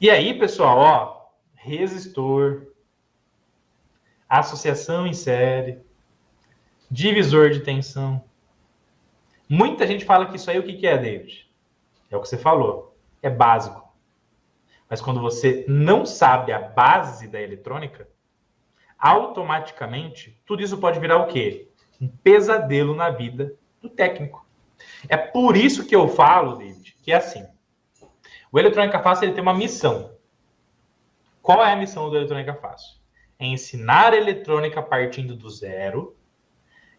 E aí, pessoal, ó, resistor, associação em série, divisor de tensão. Muita gente fala que isso aí o que é, David? É o que você falou, é básico. Mas quando você não sabe a base da eletrônica, automaticamente, tudo isso pode virar o quê? Um pesadelo na vida do técnico. É por isso que eu falo, David, que é assim. O Eletrônica Fácil ele tem uma missão. Qual é a missão do Eletrônica Fácil? É ensinar eletrônica partindo do zero,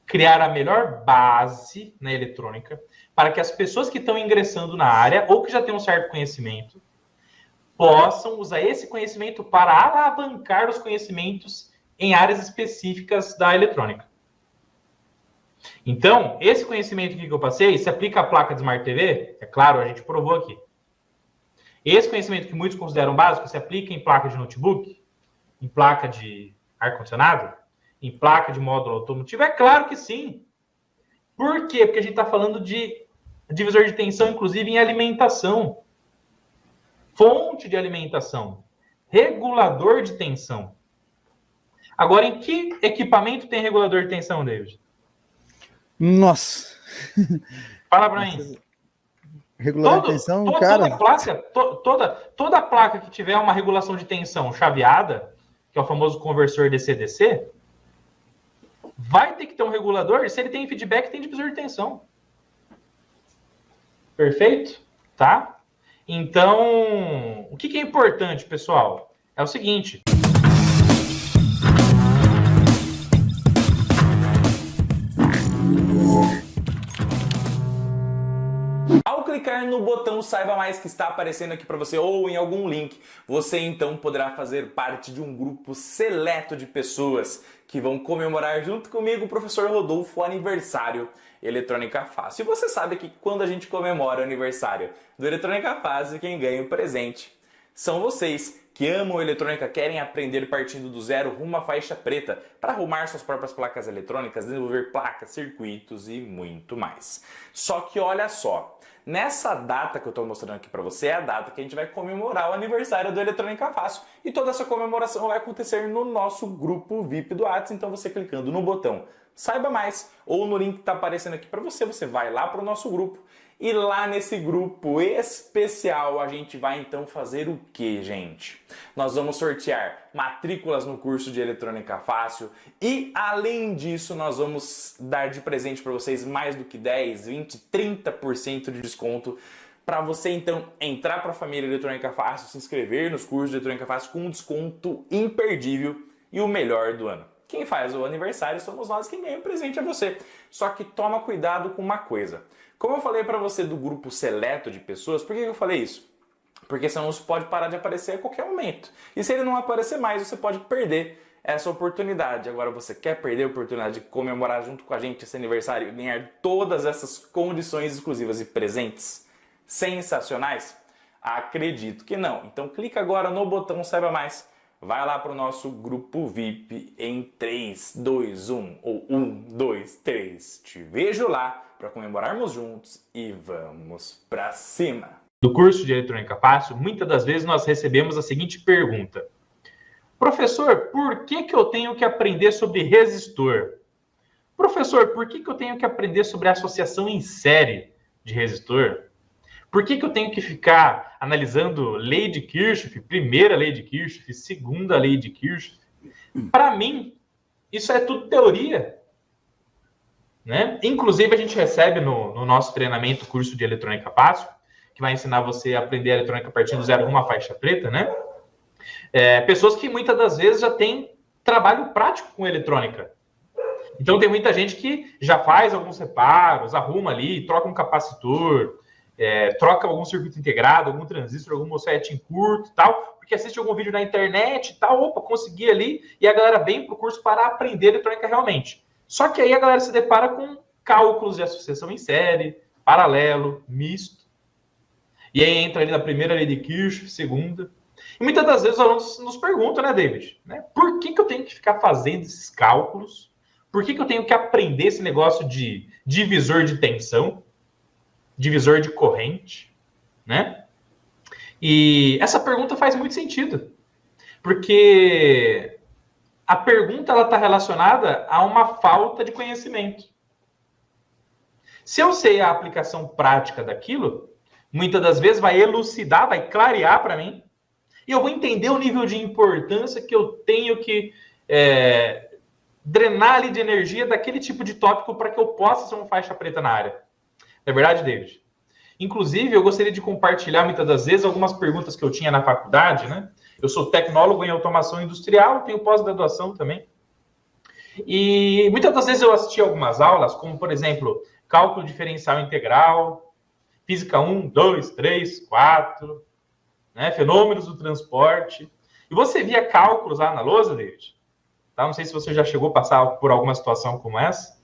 criar a melhor base na eletrônica, para que as pessoas que estão ingressando na área, ou que já têm um certo conhecimento, possam usar esse conhecimento para alavancar os conhecimentos em áreas específicas da eletrônica. Então, esse conhecimento que eu passei se aplica à placa de Smart TV? É claro, a gente provou aqui. Esse conhecimento que muitos consideram básico se aplica em placa de notebook, em placa de ar-condicionado, em placa de módulo automotivo? É claro que sim. Por quê? Porque a gente está falando de divisor de tensão, inclusive em alimentação. Fonte de alimentação. Regulador de tensão. Agora, em que equipamento tem regulador de tensão, David? Nossa! Fala para mim. Regulador de tensão, cara... Toda placa que tiver uma regulação de tensão chaveada, que é o famoso conversor DC-DC, vai ter que ter um regulador, se ele tem feedback, tem divisor de tensão. Perfeito? Tá? Então, o que é importante, pessoal? É o seguinte... Ao clicar no botão Saiba Mais que está aparecendo aqui para você ou em algum link, você então poderá fazer parte de um grupo seleto de pessoas que vão comemorar junto comigo o professor Rodolfo o aniversário Eletrônica Fácil. E você sabe que quando a gente comemora o aniversário do Eletrônica Fácil, quem ganha o presente são vocês que amam eletrônica, querem aprender partindo do zero rumo à faixa preta para arrumar suas próprias placas eletrônicas, desenvolver placas, circuitos e muito mais. Só que olha só, nessa data que eu estou mostrando aqui para você é a data que a gente vai comemorar o aniversário do Eletrônica Fácil e toda essa comemoração vai acontecer no nosso grupo VIP do WhatsApp. Então você clicando no botão Saiba Mais ou no link que está aparecendo aqui para você, você vai lá para o nosso grupo. E lá nesse grupo especial a gente vai então fazer o que, gente? Nós vamos sortear matrículas no curso de Eletrônica Fácil e além disso nós vamos dar de presente para vocês mais do que 10, 20, 30% de desconto para você então entrar para a família Eletrônica Fácil, se inscrever nos cursos de Eletrônica Fácil com um desconto imperdível e o melhor do ano. Quem faz o aniversário somos nós, quem ganha o presente é você. Só que toma cuidado com uma coisa. Como eu falei para você do grupo seleto de pessoas, por que eu falei isso? Porque senão isso pode parar de aparecer a qualquer momento. E se ele não aparecer mais, você pode perder essa oportunidade. Agora, você quer perder a oportunidade de comemorar junto com a gente esse aniversário e ganhar todas essas condições exclusivas e presentes sensacionais? Acredito que não. Então clica agora no botão Saiba Mais. Vai lá para o nosso grupo VIP em 3, 2, 1 ou 1, 2, 3. Te vejo lá para comemorarmos juntos e vamos para cima. No curso de Eletrônica Fácil, muitas das vezes nós recebemos a seguinte pergunta. Professor, por que eu tenho que aprender sobre resistor? Professor, por que eu tenho que aprender sobre associação em série de resistor? Por que eu tenho que ficar analisando lei de Kirchhoff, primeira lei de Kirchhoff, segunda lei de Kirchhoff? Para mim, isso é tudo teoria. Né? Inclusive, a gente recebe no nosso treinamento, curso de Eletrônica Fácil, que vai ensinar você a aprender a eletrônica partindo do zero uma faixa preta, né? Pessoas que muitas das vezes já têm trabalho prático com eletrônica. Então, tem muita gente que já faz alguns reparos, arruma ali, troca um capacitor, troca algum circuito integrado, algum transistor, algum MOSFET em curto e tal, porque assiste algum vídeo na internet e tal, opa, consegui ali, e a galera vem para o curso para aprender eletrônica realmente. Só que aí a galera se depara com cálculos de associação em série, paralelo, misto, e aí entra ali na primeira lei de Kirchhoff, segunda. E muitas das vezes os alunos nos perguntam, né, David? Né, por que eu tenho que ficar fazendo esses cálculos? Por que eu tenho que aprender esse negócio de divisor de tensão? Divisor de corrente, né? E essa pergunta faz muito sentido, porque a pergunta está relacionada a uma falta de conhecimento. Se eu sei a aplicação prática daquilo, muitas das vezes vai elucidar, vai clarear para mim, e eu vou entender o nível de importância que eu tenho que drenar ali de energia daquele tipo de tópico para que eu possa ser uma faixa preta na área. É verdade, David? Inclusive, eu gostaria de compartilhar muitas das vezes algumas perguntas que eu tinha na faculdade, né? Eu sou tecnólogo em automação industrial, tenho pós-graduação também. E muitas das vezes eu assisti algumas aulas, como, por exemplo, cálculo diferencial integral, física 1, 2, 3, 4, né? Fenômenos do transporte. E você via cálculos lá na lousa, David? Tá? Não sei se você já chegou a passar por alguma situação como essa.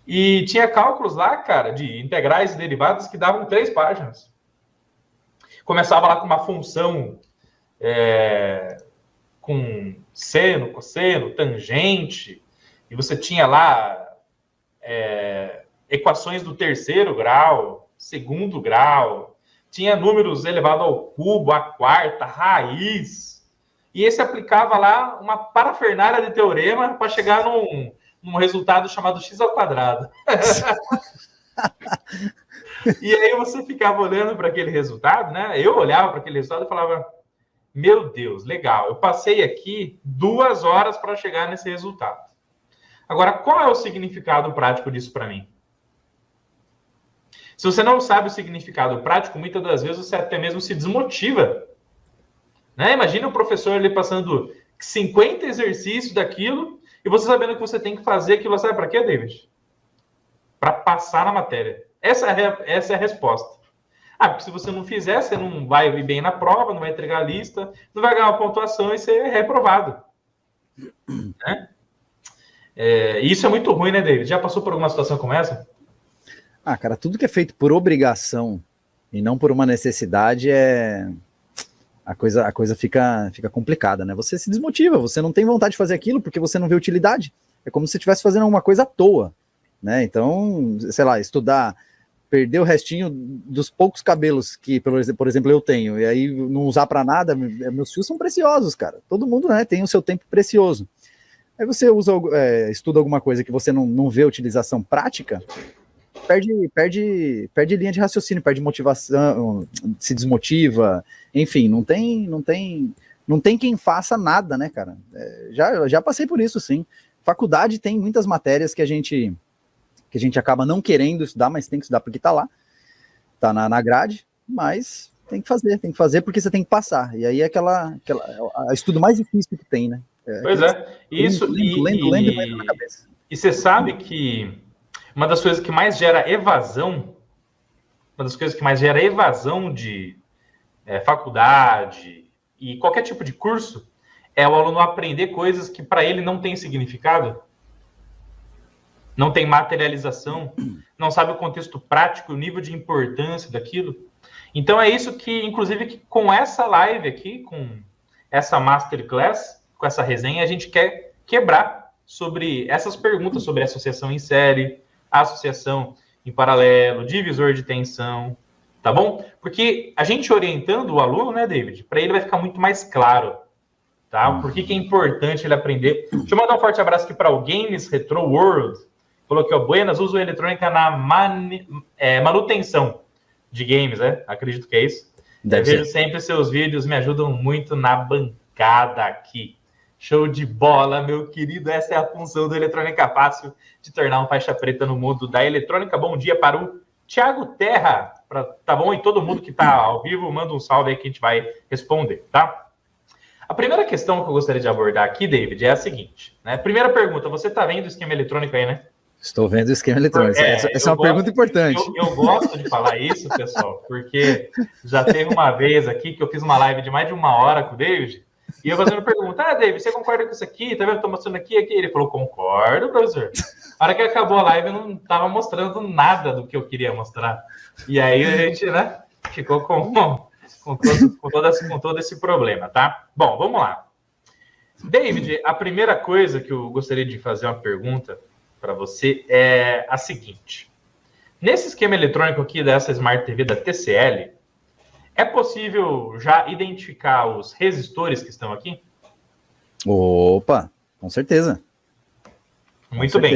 E tinha cálculos lá, cara, de integrais e derivadas que davam 3 páginas. Começava lá com uma função com seno, cosseno, tangente, e você tinha lá equações do 3º grau, 2º grau, tinha números elevados ao cubo, à quarta, raiz, e esse aplicava lá uma parafernália de teorema para chegar num resultado chamado x². E aí você ficava olhando para aquele resultado, né? Eu olhava para aquele resultado e falava, meu Deus, legal, eu passei aqui 2 horas para chegar nesse resultado. Agora, qual é o significado prático disso para mim? Se você não sabe o significado prático, muitas das vezes você até mesmo se desmotiva. Né? Imagina o professor ali passando 50 exercícios daquilo e você sabendo que você tem que fazer aquilo, sabe para quê, David? Para passar na matéria. Essa é a resposta. Porque se você não fizer, você não vai ir bem na prova, não vai entregar a lista, não vai ganhar uma pontuação e ser reprovado. Né? Isso é muito ruim, né, David? Já passou por alguma situação como essa? Cara, tudo que é feito por obrigação e não por uma necessidade a coisa fica complicada, né? Você se desmotiva, você não tem vontade de fazer aquilo porque você não vê utilidade. É como se você estivesse fazendo alguma coisa à toa, né? Então, sei lá, estudar, perder o restinho dos poucos cabelos que, por exemplo, eu tenho, e aí não usar para nada, meus fios são preciosos, cara. Todo mundo, né, tem o seu tempo precioso. Aí você estuda alguma coisa que você não vê utilização prática, perde linha de raciocínio, perde motivação, se desmotiva, enfim, não tem quem faça nada, né, cara? Já passei por isso, sim. Faculdade tem muitas matérias que a gente acaba não querendo estudar, mas tem que estudar porque tá lá, tá na grade, mas tem que fazer porque você tem que passar. E aí é aquela estudo mais difícil que tem, né? Pois é. Isso, lendo na cabeça. E você sabe que uma das coisas que mais gera evasão, de faculdade e qualquer tipo de curso, é o aluno aprender coisas que para ele não tem significado, não tem materialização, não sabe o contexto prático, o nível de importância daquilo. Então é isso que, inclusive, que com essa live aqui, com essa masterclass, com essa resenha, a gente quer quebrar sobre essas perguntas sobre associação em série, associação em paralelo, divisor de tensão, tá bom? Porque a gente orientando o aluno, né, David, para ele vai ficar muito mais claro, tá? Por que é importante ele aprender. Deixa eu mandar um forte abraço aqui para o Games Retro World. Falou que, Buenas, uso eletrônica na manutenção de games, né? Acredito que é isso. Vejo sempre seus vídeos, me ajudam muito na bancada aqui. Show de bola, meu querido. Essa é a função do Eletrônica Fácil, de tornar um faixa preta no mundo da eletrônica. Bom dia para o Thiago Terra, tá bom? E todo mundo que está ao vivo, manda um salve aí que a gente vai responder, tá? A primeira questão que eu gostaria de abordar aqui, David, é a seguinte, né? Primeira pergunta, você está vendo o esquema eletrônico aí, né? Estou vendo o esquema eletrônico. Essa é uma pergunta importante. Eu gosto de falar isso, pessoal, porque já teve uma vez aqui que eu fiz uma live de mais de 1 hora com o David, e eu fazendo pergunta, David, você concorda com isso aqui? Tá vendo? Estou mostrando aqui. Ele falou, concordo, professor. A hora que acabou a live, eu não estava mostrando nada do que eu queria mostrar. E aí a gente, né, ficou com todo esse problema, tá? Bom, vamos lá. David, a primeira coisa que eu gostaria de fazer uma pergunta para você é a seguinte. Nesse esquema eletrônico aqui dessa Smart TV da TCL, É possível já identificar os resistores que estão aqui? Opa, com certeza. Muito bem.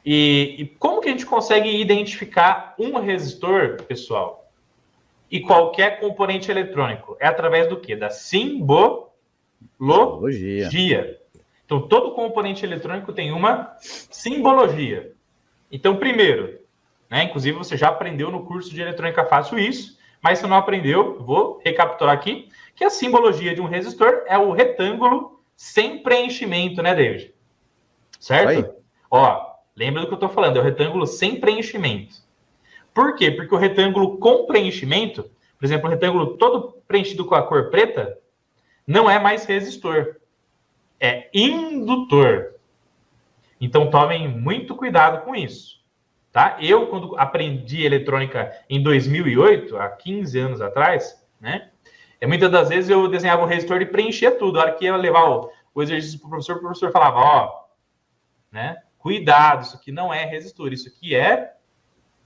E como que a gente consegue identificar um resistor, pessoal? E qualquer componente eletrônico? É através do quê? Da simbologia. Então, todo componente eletrônico tem uma simbologia. Então, primeiro, né, inclusive você já aprendeu no curso de Eletrônica Fácil isso, mas se não aprendeu, vou recapitular aqui, que a simbologia de um resistor é o retângulo sem preenchimento, né, David? Certo? Ó, lembra do que eu estou falando, é o retângulo sem preenchimento. Por quê? Porque o retângulo com preenchimento, por exemplo, o retângulo todo preenchido com a cor preta, não é mais resistor, é indutor. Então, tomem muito cuidado com isso. Tá? Eu, quando aprendi eletrônica em 2008, há 15 anos atrás, né? Muitas das vezes eu desenhava um resistor e preenchia tudo. A hora que ia levar o exercício para o professor falava, ó, né? Cuidado, isso aqui não é resistor, isso aqui é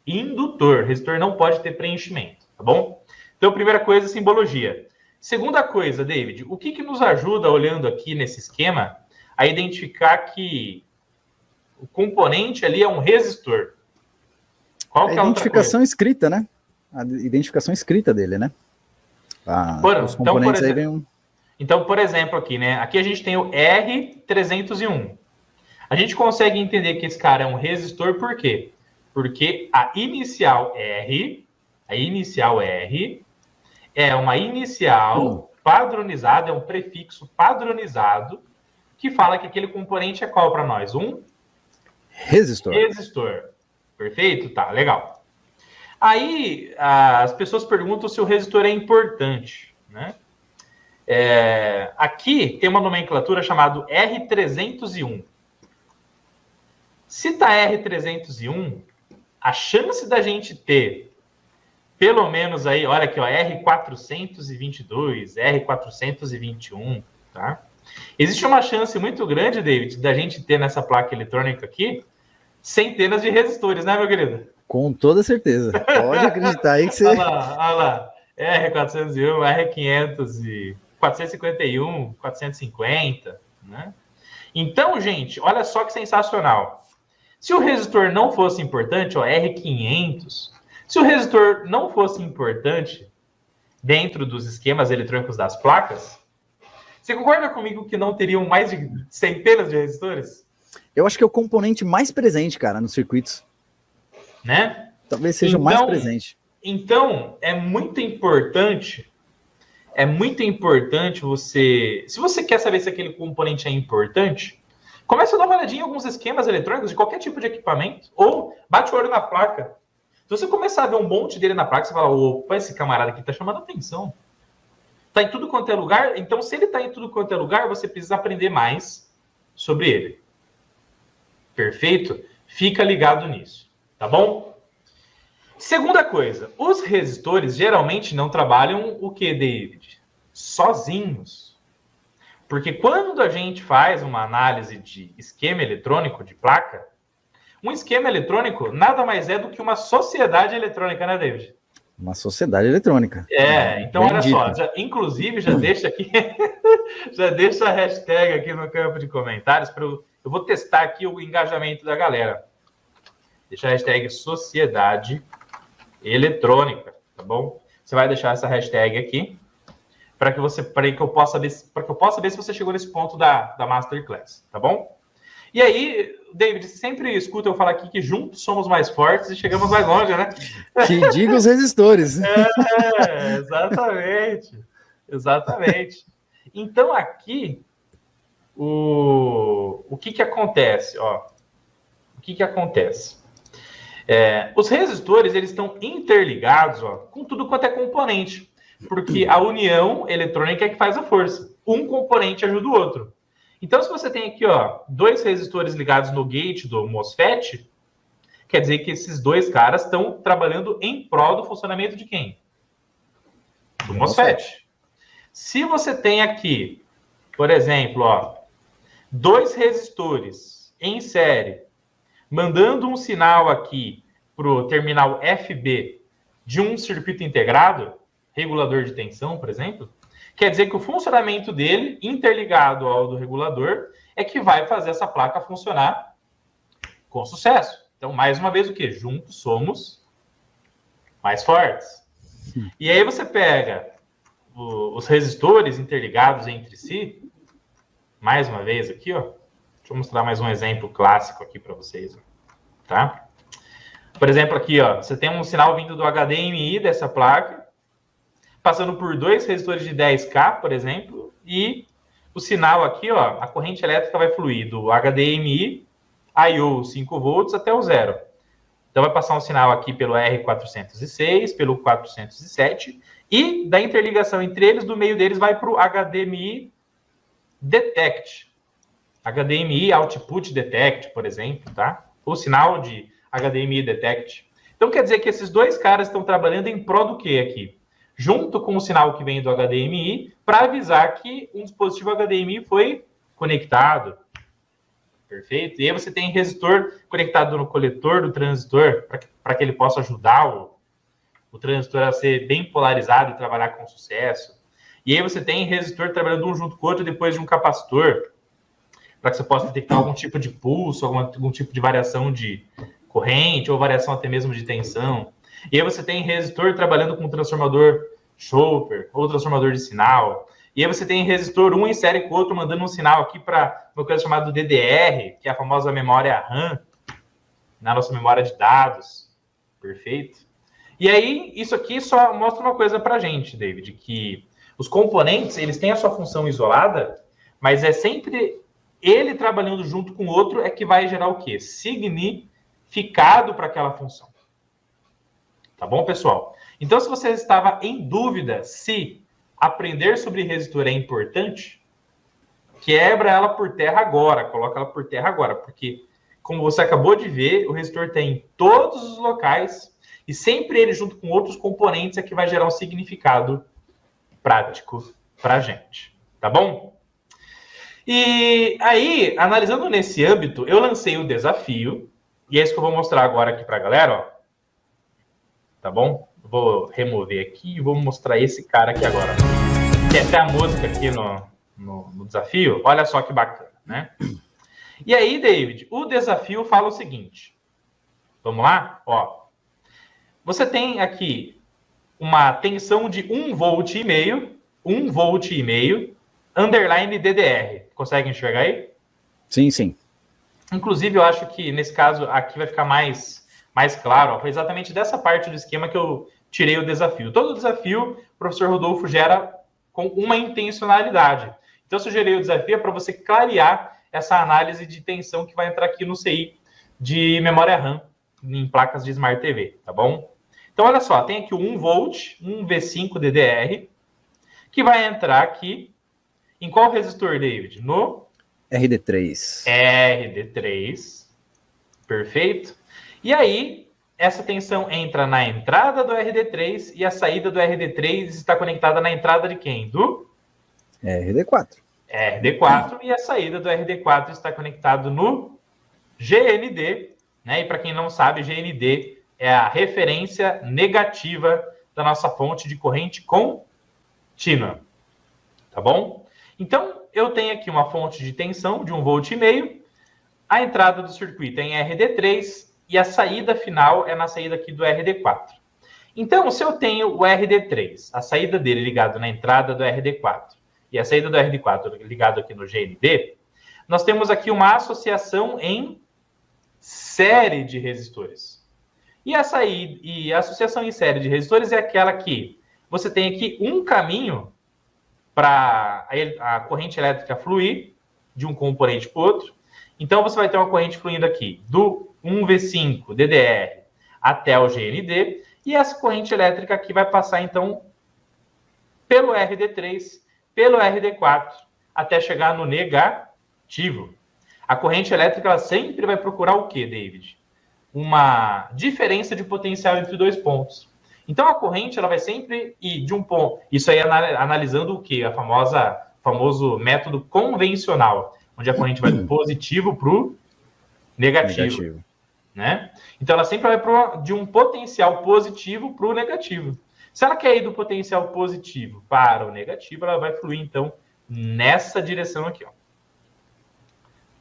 indutor. Resistor não pode ter preenchimento, tá bom? Então, primeira coisa, simbologia. Segunda coisa, David, o que nos ajuda, olhando aqui nesse esquema, a identificar que o componente ali é um resistor? Qual que é a identificação escrita, né? A identificação escrita dele, né? Os componentes aí vem Então, por exemplo, aqui, né? Aqui a gente tem o R301. A gente consegue entender que esse cara é um resistor por quê? Porque a inicial R é uma inicial padronizada, é um prefixo padronizado que fala que aquele componente é qual para nós? Um resistor. Perfeito? Tá, legal. Aí, as pessoas perguntam se o resistor é importante, né? Aqui tem uma nomenclatura chamada R301. Se tá R301, a chance da gente ter pelo menos aí, olha aqui, ó, R422, R421, tá? Existe uma chance muito grande, David, da gente ter nessa placa eletrônica aqui centenas de resistores, né, meu querido? Com toda certeza. Pode acreditar aí que você... Olha lá. R401, R500, 451, 450, né? Então, gente, olha só que sensacional. Se o resistor não fosse importante, ó, R500, se o resistor não fosse importante dentro dos esquemas eletrônicos das placas, você concorda comigo que não teriam mais de centenas de resistores? Eu acho que é o componente mais presente, cara, nos circuitos. Né? Talvez seja o mais presente. Então, é muito importante você... Se você quer saber se aquele componente é importante, comece a dar uma olhadinha em alguns esquemas eletrônicos de qualquer tipo de equipamento, ou bate o olho na placa. Se você começar a ver um monte dele na placa, você fala, opa, esse camarada aqui tá chamando a atenção. Tá em tudo quanto é lugar, então se ele tá em tudo quanto é lugar, você precisa aprender mais sobre ele. Perfeito? Fica ligado nisso, tá bom? Segunda coisa, os resistores geralmente não trabalham o que, David? Sozinhos. Porque quando a gente faz uma análise de esquema eletrônico de placa, um esquema eletrônico nada mais é do que uma sociedade eletrônica, né, David? Uma sociedade eletrônica. Então olha só, inclusive já deixa aqui, já deixa a hashtag aqui no campo de comentários, eu vou testar aqui o engajamento da galera. Deixa a hashtag sociedade eletrônica, tá bom? Você vai deixar essa hashtag aqui para que eu possa ver se você chegou nesse ponto da Masterclass, tá bom? E aí, David, você sempre escuta eu falar aqui que juntos somos mais fortes e chegamos mais longe, né? Que diga os resistores. Exatamente. Então, aqui, o que acontece? Ó, o que acontece? Os resistores, eles estão interligados, ó, com tudo quanto é componente, porque a união eletrônica é que faz a força. Um componente ajuda o outro. Então, se você tem aqui, ó, dois resistores ligados no gate do MOSFET, quer dizer que esses dois caras estão trabalhando em prol do funcionamento de quem? Do MOSFET. Se você tem aqui, por exemplo, ó, dois resistores em série, mandando um sinal aqui para o terminal FB de um circuito integrado, regulador de tensão, por exemplo, quer dizer que o funcionamento dele, interligado ao do regulador, é que vai fazer essa placa funcionar com sucesso. Então, mais uma vez, o quê? Juntos somos mais fortes. E aí você pega os resistores interligados entre si, mais uma vez aqui, ó. Deixa eu mostrar mais um exemplo clássico aqui para vocês, tá? Por exemplo, aqui, ó, você tem um sinal vindo do HDMI dessa placa, passando por 2 resistores de 10K, por exemplo, e o sinal aqui, ó, a corrente elétrica vai fluir do HDMI, I/O 5 volts até o 0. Então vai passar um sinal aqui pelo R406, pelo 407, e da interligação entre eles, do meio deles, vai para o HDMI Detect. HDMI Output Detect, por exemplo, tá? O sinal de HDMI Detect. Então quer dizer que esses 2 caras estão trabalhando em prol do quê aqui? Junto com o sinal que vem do HDMI, para avisar que um dispositivo HDMI foi conectado. Perfeito? E aí você tem resistor conectado no coletor do transistor, para que ele possa ajudar o transistor a ser bem polarizado e trabalhar com sucesso. E aí você tem resistor trabalhando um junto com o outro depois de um capacitor, para que você possa detectar algum tipo de pulso, algum tipo de variação de corrente, ou variação até mesmo de tensão. E aí você tem resistor trabalhando com transformador Schoper, ou transformador de sinal. E aí você tem resistor um em série com o outro, mandando um sinal aqui para uma coisa chamada DDR, que é a famosa memória RAM, na nossa memória de dados. Perfeito? E aí, isso aqui só mostra uma coisa para a gente, David, que os componentes, eles têm a sua função isolada, mas é sempre ele trabalhando junto com o outro é que vai gerar o quê? Significado para aquela função. Tá bom, pessoal? Então, se você estava em dúvida se aprender sobre resistor é importante, quebra ela por terra agora, coloca ela por terra agora, porque, como você acabou de ver, o resistor tem em todos os locais e sempre ele, junto com outros componentes, é que vai gerar um significado prático para a gente. Tá bom? E aí, analisando nesse âmbito, eu lancei o desafio, e é isso que eu vou mostrar agora aqui para a galera, ó. Tá bom? Vou remover aqui e vou mostrar esse cara aqui agora. Tem até a música aqui no desafio. Olha só que bacana, né? E aí, David, o desafio fala o seguinte. Vamos lá? Ó, você tem aqui uma tensão de 1,5 volt, 1,5 volt, underline DDR. Consegue enxergar aí? Sim, sim. Inclusive, eu acho que, nesse caso, aqui vai ficar mais claro. Ó, foi exatamente dessa parte do esquema que eu tirei o desafio. Todo o desafio, o professor Rodolfo gera com uma intencionalidade. Então, eu sugeri o desafio para você clarear essa análise de tensão que vai entrar aqui no CI de memória RAM em placas de Smart TV, tá bom? Então, olha só, tem aqui o 1 volt, 1 V5 DDR, que vai entrar aqui em qual resistor, David? No RD3. RD3. Perfeito. E aí, essa tensão entra na entrada do RD3 e a saída do RD3 está conectada na entrada de quem? Do RD4. RD4 e a saída do RD4 está conectado no GND, né? E para quem não sabe, GND é a referência negativa da nossa fonte de corrente contínua. Tá bom? Então, eu tenho aqui uma fonte de tensão de 1,5 volt, a entrada do circuito é em RD3 e a saída final é na saída aqui do RD4. Então, se eu tenho o RD3, a saída dele ligado na entrada do RD4 e a saída do RD4 ligado aqui no GND, nós temos aqui uma associação em série de resistores. E a associação em série de resistores é aquela que você tem aqui um caminho para a corrente elétrica fluir de um componente para o outro. Então, você vai ter uma corrente fluindo aqui do 1V5 DDR até o GND, e essa corrente elétrica aqui vai passar, então, pelo RD3, pelo RD4, até chegar no negativo. A corrente elétrica ela sempre vai procurar o quê, David? Uma diferença de potencial entre dois pontos. Então, a corrente ela vai sempre ir de um ponto. Isso aí analisando o quê? Famoso método convencional, onde a corrente vai do positivo para o negativo. Né? Então, ela sempre vai de um potencial positivo para o negativo. Se ela quer ir do potencial positivo para o negativo, ela vai fluir, então, nessa direção aqui, ó.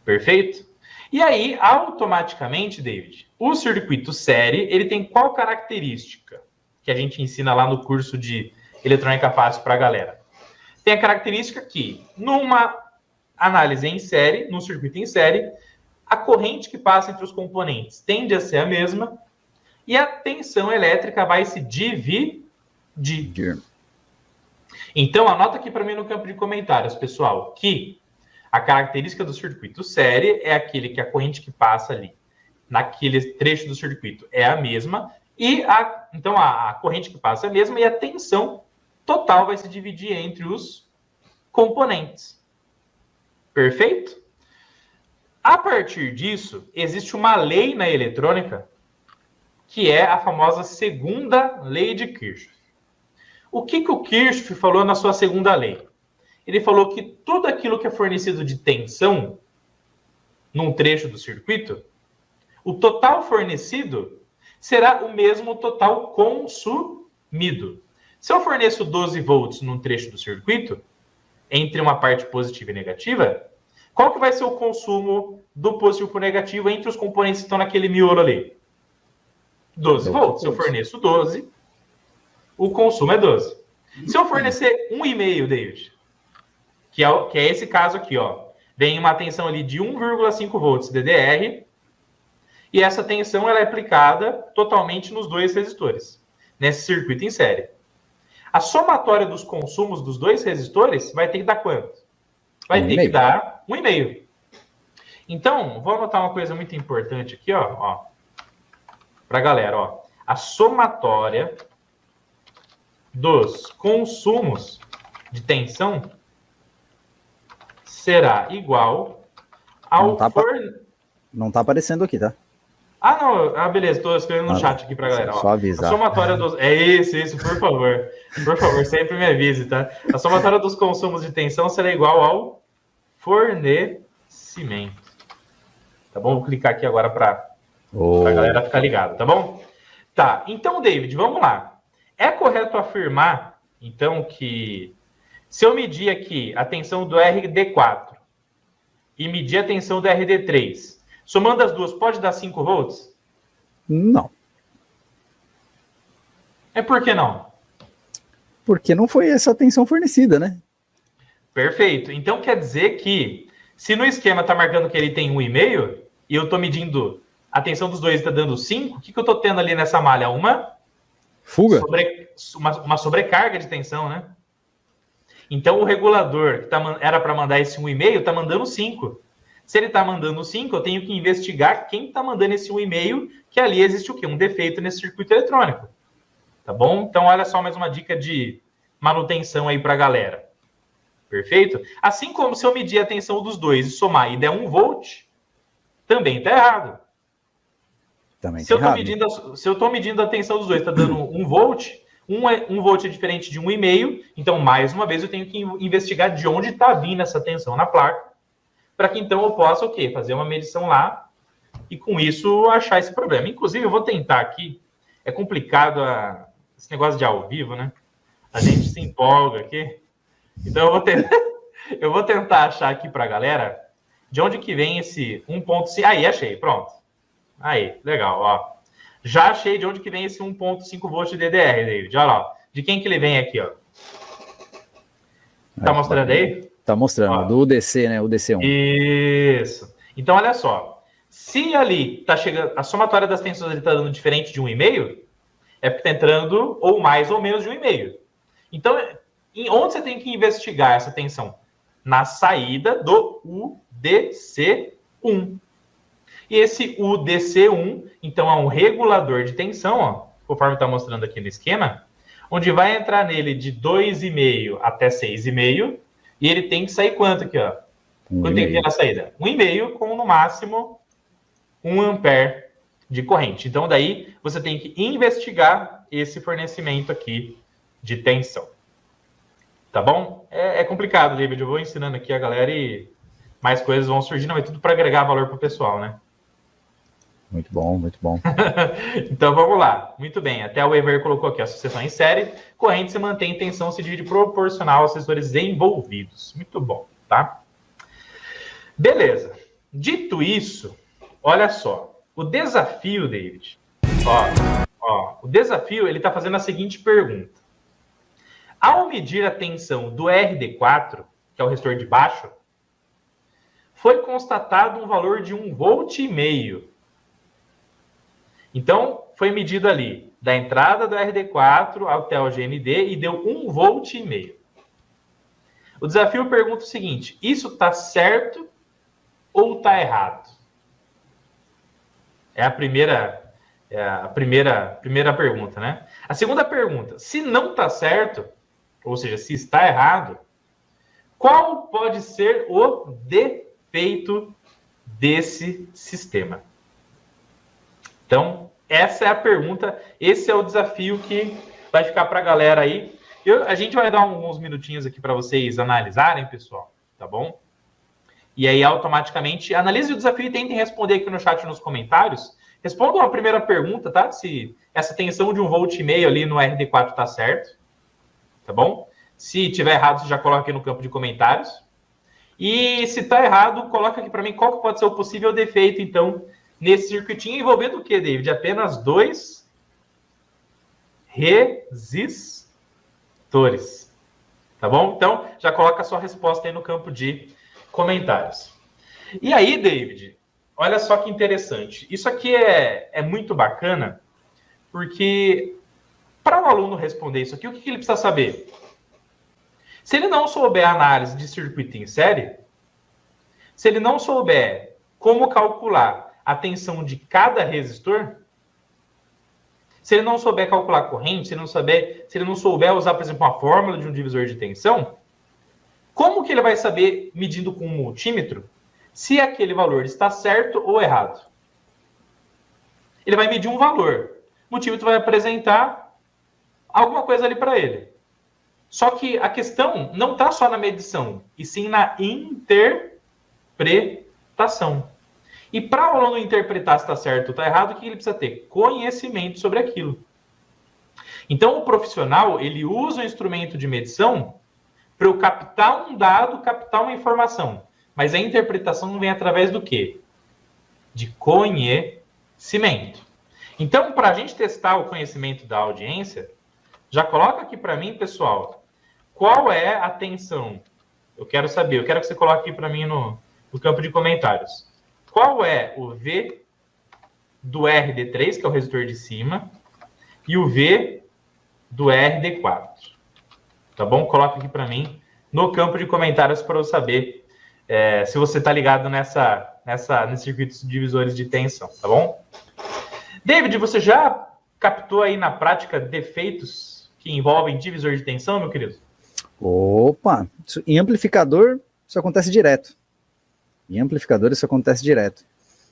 Perfeito? E aí, automaticamente, David, o circuito série, ele tem qual característica que a gente ensina lá no curso de eletrônica fácil para a galera? Tem a característica que, numa análise em série, num circuito em série, a corrente que passa entre os componentes tende a ser a mesma e a tensão elétrica vai se dividir. Então, anota aqui para mim no campo de comentários, pessoal, que a característica do circuito série é aquele que a corrente que passa ali naquele trecho do circuito é a mesma e então a corrente que passa é a mesma e a tensão total vai se dividir entre os componentes. Perfeito? A partir disso, existe uma lei na eletrônica que é a famosa segunda lei de Kirchhoff. O que o Kirchhoff falou na sua segunda lei? Ele falou que tudo aquilo que é fornecido de tensão num trecho do circuito, o total fornecido será o mesmo total consumido. Se eu forneço 12 volts num trecho do circuito, entre uma parte positiva e negativa, qual que vai ser o consumo do positivo para o negativo entre os componentes que estão naquele miolo ali? 12 volts. Se eu forneço 12, o consumo é 12. Se eu fornecer 1,5, David, que é esse caso aqui, ó, vem uma tensão ali de 1,5 volts DDR, e essa tensão ela é aplicada totalmente nos dois resistores, nesse circuito em série. A somatória dos consumos dos dois resistores vai ter que dar quanto? Vai ter que dar 1,5. Então, vou anotar uma coisa muito importante aqui, ó para a galera, ó. A somatória dos consumos de tensão será igual ao Não tá aparecendo aqui, tá? Ah, não. Ah, beleza. Estou escrevendo no chat aqui pra galera. Só avisar. A somatória dos... É isso, por favor. Por favor, sempre me avise, tá? A somatória dos consumos de tensão será igual ao fornecimento. Tá bom? Vou clicar aqui agora pra galera ficar ligada, tá bom? Tá. Então, David, vamos lá. É correto afirmar, então, que se eu medir aqui a tensão do RD4 e medir a tensão do RD3, somando as duas, pode dar 5 volts? Não. Por que não? Porque não foi essa tensão fornecida, né? Perfeito. Então quer dizer que, se no esquema está marcando que ele tem 1,5, e eu estou medindo a tensão dos dois e está dando 5, o que eu estou tendo ali nessa malha? Uma fuga? Uma sobrecarga de tensão, né? Então o regulador, que era para mandar esse 1,5, está mandando 5. Se ele está mandando 5, eu tenho que investigar quem está mandando esse 1,5, que ali existe o quê? Um defeito nesse circuito eletrônico. Tá bom? Então, olha só mais uma dica de manutenção aí para a galera. Perfeito? Assim como se eu medir a tensão dos dois e somar e der 1 volt, também está errado. Também se eu estou medindo a tensão dos dois, está dando 1 volt, 1 volt é diferente de 1,5, então, mais uma vez, eu tenho que investigar de onde está vindo essa tensão na placa, para que então eu possa o quê? Fazer uma medição lá e com isso achar esse problema. Inclusive, eu vou tentar aqui, é complicado esse negócio de ao vivo, né? A gente se empolga aqui. Então eu vou tentar achar aqui para a galera de onde que vem esse 1.5. Aí, achei, pronto. Aí, legal, ó. Já achei de onde que vem esse 1.5 volts de DDR, David. Olha lá, ó. De quem que ele vem aqui, ó. Tá mostrando aí? Tá mostrando, ó, do UDC, né? UDC1. Isso. Então, olha só. Se ali tá chegando, a somatória das tensões ele tá dando diferente de 1,5, é porque tá entrando ou mais ou menos de 1,5. Então, onde você tem que investigar essa tensão? Na saída do UDC1. E esse UDC1, então, é um regulador de tensão, ó, conforme está mostrando aqui no esquema, onde vai entrar nele de 2,5 até 6,5, e ele tem que sair quanto aqui, ó? Quanto tem que ter na saída? 1,5 com, no máximo, 1 ampere de corrente. Então, daí, você tem que investigar esse fornecimento aqui de tensão. Tá bom? É complicado, David. Eu vou ensinando aqui a galera e mais coisas vão surgindo, mas tudo para agregar valor para o pessoal, né? Muito bom, muito bom. Então vamos lá. Muito bem. Até o Ever colocou aqui a sucessão em série. Corrente se mantém em tensão, se divide proporcional aos setores envolvidos. Muito bom, tá? Beleza. Dito isso, olha só. O desafio, David. O desafio, ele está fazendo a seguinte pergunta. Ao medir a tensão do RD4, que é o resistor de baixo, foi constatado um valor de 1,5 volt. Então, foi medido ali da entrada do RD4 até o GND e deu 1,5 volt. O desafio pergunta o seguinte: isso está certo ou está errado? É a primeira pergunta, né? A segunda pergunta: se não está certo, ou seja, se está errado, qual pode ser o defeito desse sistema? Então, essa é a pergunta, esse é o desafio que vai ficar para a galera aí. A gente vai dar alguns minutinhos aqui para vocês analisarem, pessoal, tá bom? E aí, automaticamente, analise o desafio e tentem responder aqui no chat, nos comentários. Respondam a primeira pergunta, tá? Se essa tensão de 1,5 volt ali no RD4 está certo, tá bom? Se tiver errado, você já coloca aqui no campo de comentários. E se está errado, coloca aqui para mim qual que pode ser o possível defeito, então, nesse circuitinho envolvendo o que, David? Apenas 2 resistores. Tá bom? Então, já coloca a sua resposta aí no campo de comentários. E aí, David, olha só que interessante. Isso aqui é muito bacana, porque para o aluno responder isso aqui, o que ele precisa saber? Se ele não souber a análise de circuito em série, se ele não souber como calcular a tensão de cada resistor, se ele não souber calcular a corrente, se ele não souber usar, por exemplo, uma fórmula de um divisor de tensão, como que ele vai saber, medindo com um multímetro, se aquele valor está certo ou errado? Ele vai medir um valor. O multímetro vai apresentar alguma coisa ali para ele. Só que a questão não está só na medição, e sim na interpretação. E para o aluno interpretar se está certo ou está errado, o que ele precisa ter? Conhecimento sobre aquilo. Então, o profissional, ele usa o instrumento de medição para eu captar um dado, captar uma informação. Mas a interpretação vem através do quê? De conhecimento. Então, para a gente testar o conhecimento da audiência, já coloca aqui para mim, pessoal, qual é a tensão? Eu quero saber, eu quero que você coloque aqui para mim no campo de comentários. Qual é o V do RD3, que é o resistor de cima, e o V do RD4? Tá bom? Coloca aqui para mim no campo de comentários para eu saber se você está ligado nesses circuitos divisores de tensão, tá bom? David, você já captou aí na prática defeitos que envolvem divisor de tensão, meu querido? Opa! Em amplificador, isso acontece direto. Em amplificador, isso acontece direto.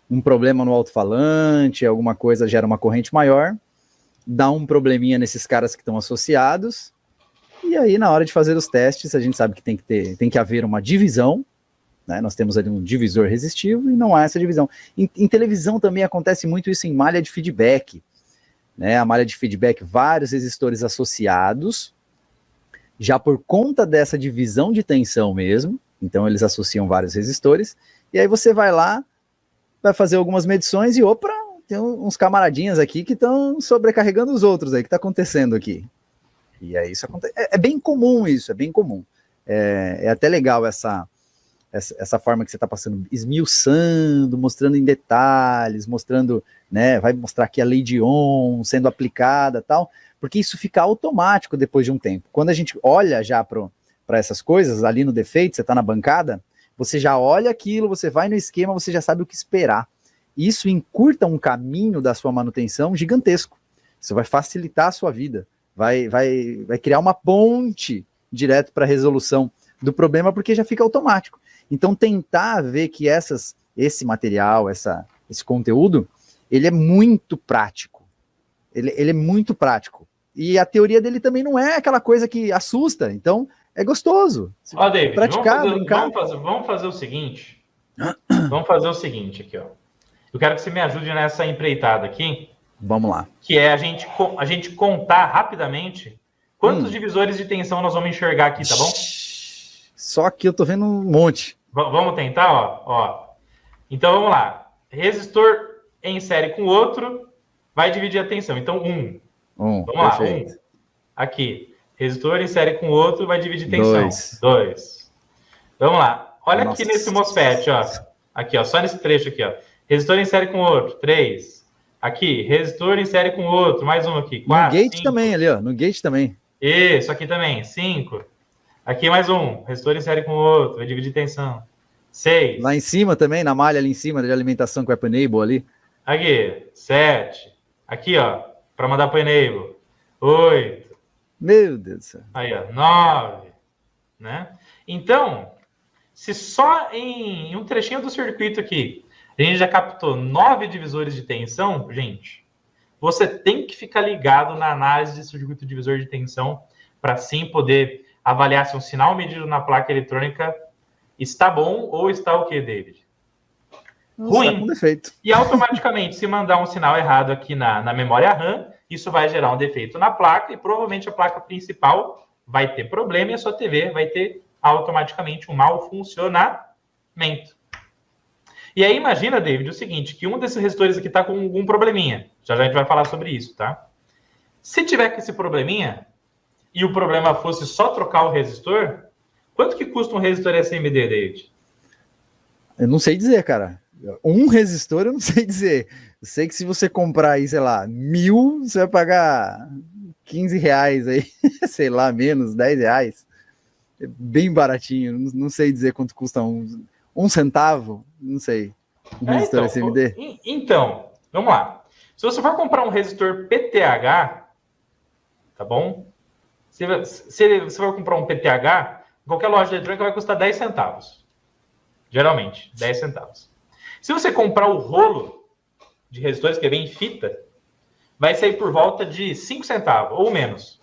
Um problema no alto-falante, alguma coisa gera uma corrente maior, dá um probleminha nesses caras que estão associados, e aí, na hora de fazer os testes, a gente sabe que tem que haver uma divisão, né? Nós temos ali um divisor resistivo e não há essa divisão. Em televisão também acontece muito isso em malha de feedback, né? A malha de feedback, vários resistores associados, já por conta dessa divisão de tensão mesmo, então eles associam vários resistores, e aí você vai lá, vai fazer algumas medições e, opa, tem uns camaradinhas aqui que estão sobrecarregando os outros aí, o que está acontecendo aqui? E aí isso acontece, é bem comum isso, é bem comum. É até legal essa forma que você está passando, esmiuçando, mostrando em detalhes, mostrando, né, vai mostrar aqui a lei de Ohm sendo aplicada e tal, porque isso fica automático depois de um tempo. Quando a gente olha já para essas coisas, ali no defeito, você está na bancada, você já olha aquilo, você vai no esquema, você já sabe o que esperar. Isso encurta um caminho da sua manutenção gigantesco. Isso vai facilitar a sua vida, vai criar uma ponte direto para a resolução do problema, porque já fica automático. Então, tentar ver que esse material, esse conteúdo, ele é muito prático. Ele é muito prático. E a teoria dele também não é aquela coisa que assusta. Então, é gostoso. Ó, David, praticar, vamos fazer o seguinte. Vamos fazer o seguinte aqui, ó. Eu quero que você me ajude nessa empreitada aqui, Vamos lá. que é a gente contar rapidamente quantos divisores de tensão nós vamos enxergar aqui, tá bom? Só que eu tô vendo um monte. Vamos tentar, ó. Então, vamos lá. Resistor em série com outro vai dividir a tensão. Então, vamos perfeito. lá, Aqui. Resistor em série com outro vai dividir tensão. 2. Vamos lá. Olha aqui nesse MOSFET, ó. Aqui, ó. Só nesse trecho aqui, ó. Resistor em série com outro. 3. Aqui. Resistor em série com outro. Mais um aqui. 4. No gate 5. também ali, ó. No gate também. Isso, aqui também. 5. Aqui mais um. Resistor em série com outro. Vai dividir tensão. 6. Lá em cima também, na malha ali em cima de alimentação com o Enable ali. Aqui. 7. Aqui, ó. Para mandar para o Enable. 8. Meu Deus do céu. Aí, ó. 9. Né? Então, se só em um trechinho do circuito aqui a gente já captou 9 divisores de tensão, gente, você tem que ficar ligado na análise de circuito divisor de tensão para sim poder avaliar se um sinal medido na placa eletrônica está bom ou está o quê, David? Ruim. Está com defeito. E automaticamente, se mandar um sinal errado aqui na memória RAM, isso vai gerar um defeito na placa e provavelmente a placa principal vai ter problema e a sua TV vai ter automaticamente um mau funcionamento. E aí imagina, David, o seguinte, que um desses resistores aqui está com algum probleminha. Já a gente vai falar sobre isso, tá? Se tiver com esse probleminha e o problema fosse só trocar o resistor, quanto que custa um resistor SMD, David? Eu não sei dizer, cara. Um resistor eu não sei dizer. Eu sei que se você comprar aí, sei lá, 1.000, você vai pagar 15 reais aí, sei lá, menos, 10 reais. É bem baratinho, não sei dizer quanto custa um centavo, não sei. Um resistor SMD. Então, vamos lá. Se você for comprar um resistor PTH, tá bom? Se você for comprar um PTH, qualquer loja eletrônica vai custar 10 centavos. Geralmente, 10 centavos. Se você comprar o rolo de resistores que vem em fita, vai sair por volta de 5 centavos ou menos.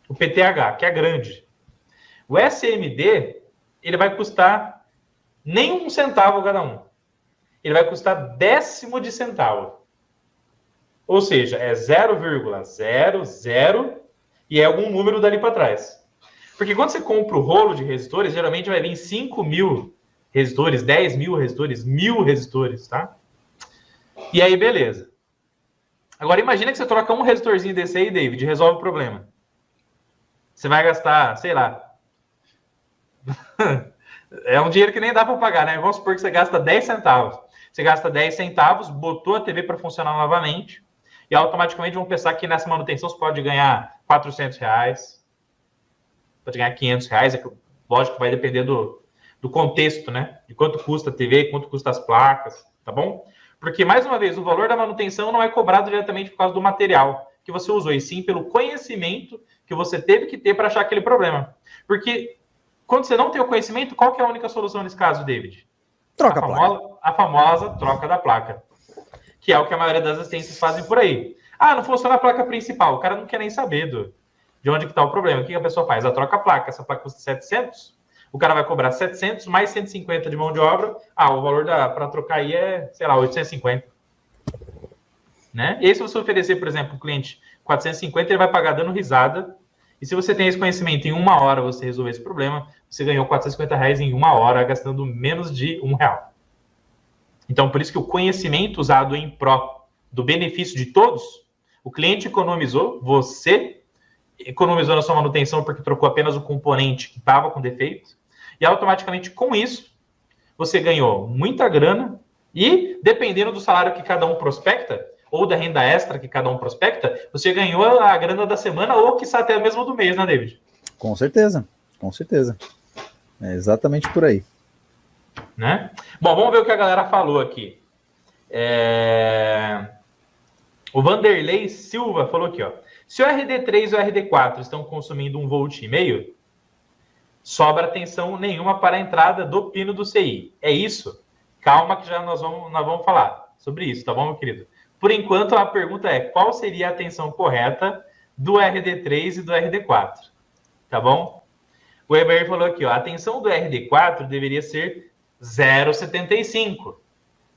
O PTH, que é grande. O SMD, ele vai custar nem 1 centavo cada um. Ele vai custar décimo de centavo. Ou seja, é 0,00 e é algum número dali para trás. Porque quando você compra o rolo de resistores, geralmente vai vir 5.000 resistores, 10.000 resistores, 1.000 resistores, tá? E aí, beleza. Agora, imagina que você troca um resistorzinho desse aí, David, e resolve o problema. Você vai gastar, sei lá... É um dinheiro que nem dá para pagar, né? Vamos supor que você gasta 10 centavos. Você gasta 10 centavos, botou a TV para funcionar novamente, e automaticamente vão pensar que nessa manutenção você pode ganhar 400 reais, pode ganhar 500 reais. Lógico que vai depender do contexto, né? De quanto custa a TV, quanto custa as placas, tá bom? Porque, mais uma vez, o valor da manutenção não é cobrado diretamente por causa do material que você usou, e sim pelo conhecimento que você teve que ter para achar aquele problema. Porque quando você não tem o conhecimento, qual que é a única solução nesse caso, David? Troca a placa. A famosa troca da placa. Que é o que a maioria das assistências fazem por aí. Ah, não funciona a placa principal. O cara não quer nem saber de onde que está o problema. O que a pessoa faz? Ela troca a placa. Essa placa custa 700. O cara vai cobrar 700 mais 150 de mão de obra. Ah, o valor para trocar aí é, sei lá, 850. Né? E aí, se você oferecer, por exemplo, o cliente 450, ele vai pagar dando risada. E se você tem esse conhecimento, em 1 hora você resolver esse problema, você ganhou 450 reais em 1 hora, gastando menos de R$1. Então, por isso que o conhecimento usado em pró do benefício de todos, o cliente economizou, você economizou na sua manutenção porque trocou apenas o componente que estava com defeito, e automaticamente, com isso, você ganhou muita grana e, dependendo do salário que cada um prospecta, ou da renda extra que cada um prospecta, você ganhou a grana da semana ou, quiçá, até mesmo do mês, né, David? Com certeza, com certeza. É exatamente por aí. Né? Bom, vamos ver o que a galera falou aqui. O Vanderlei Silva falou aqui, ó. Se o RD3 e o RD4 estão consumindo 1,5 V, sobra tensão nenhuma para a entrada do pino do CI. É isso? Calma que já nós vamos falar sobre isso, tá bom, meu querido? Por enquanto, a pergunta é, qual seria a tensão correta do RD3 e do RD4? Tá bom? O Eber falou aqui, ó, a tensão do RD4 deveria ser 0,75.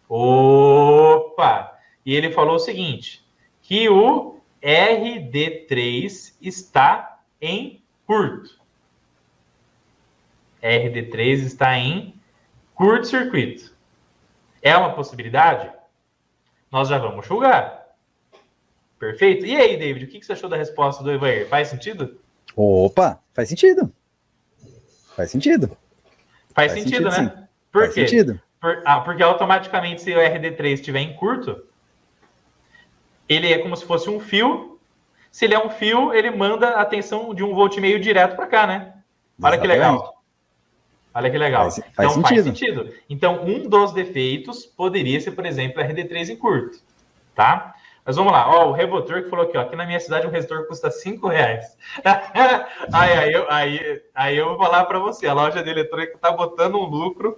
Opa! E ele falou o seguinte, que o RD3 está em curto. RD3 está em curto-circuito. É uma possibilidade? Nós já vamos julgar. Perfeito? E aí, David, o que você achou da resposta do Evair? Faz sentido? Opa, faz sentido. Faz sentido. Faz sentido, né? Sim. Por faz quê? Sentido. Porque automaticamente, se o RD3 estiver em curto, ele é como se fosse um fio. Se ele é um fio, ele manda a tensão de 1,5 volt direto para cá, né? Olha que legal. Olha que legal. Faz sentido. Então, um dos defeitos poderia ser, por exemplo, RD3 em curto, tá? Mas vamos lá. Ó, o Revotor que falou aqui na minha cidade um resistor custa R$5. aí eu vou falar para você, a loja de eletrônica tá botando um lucro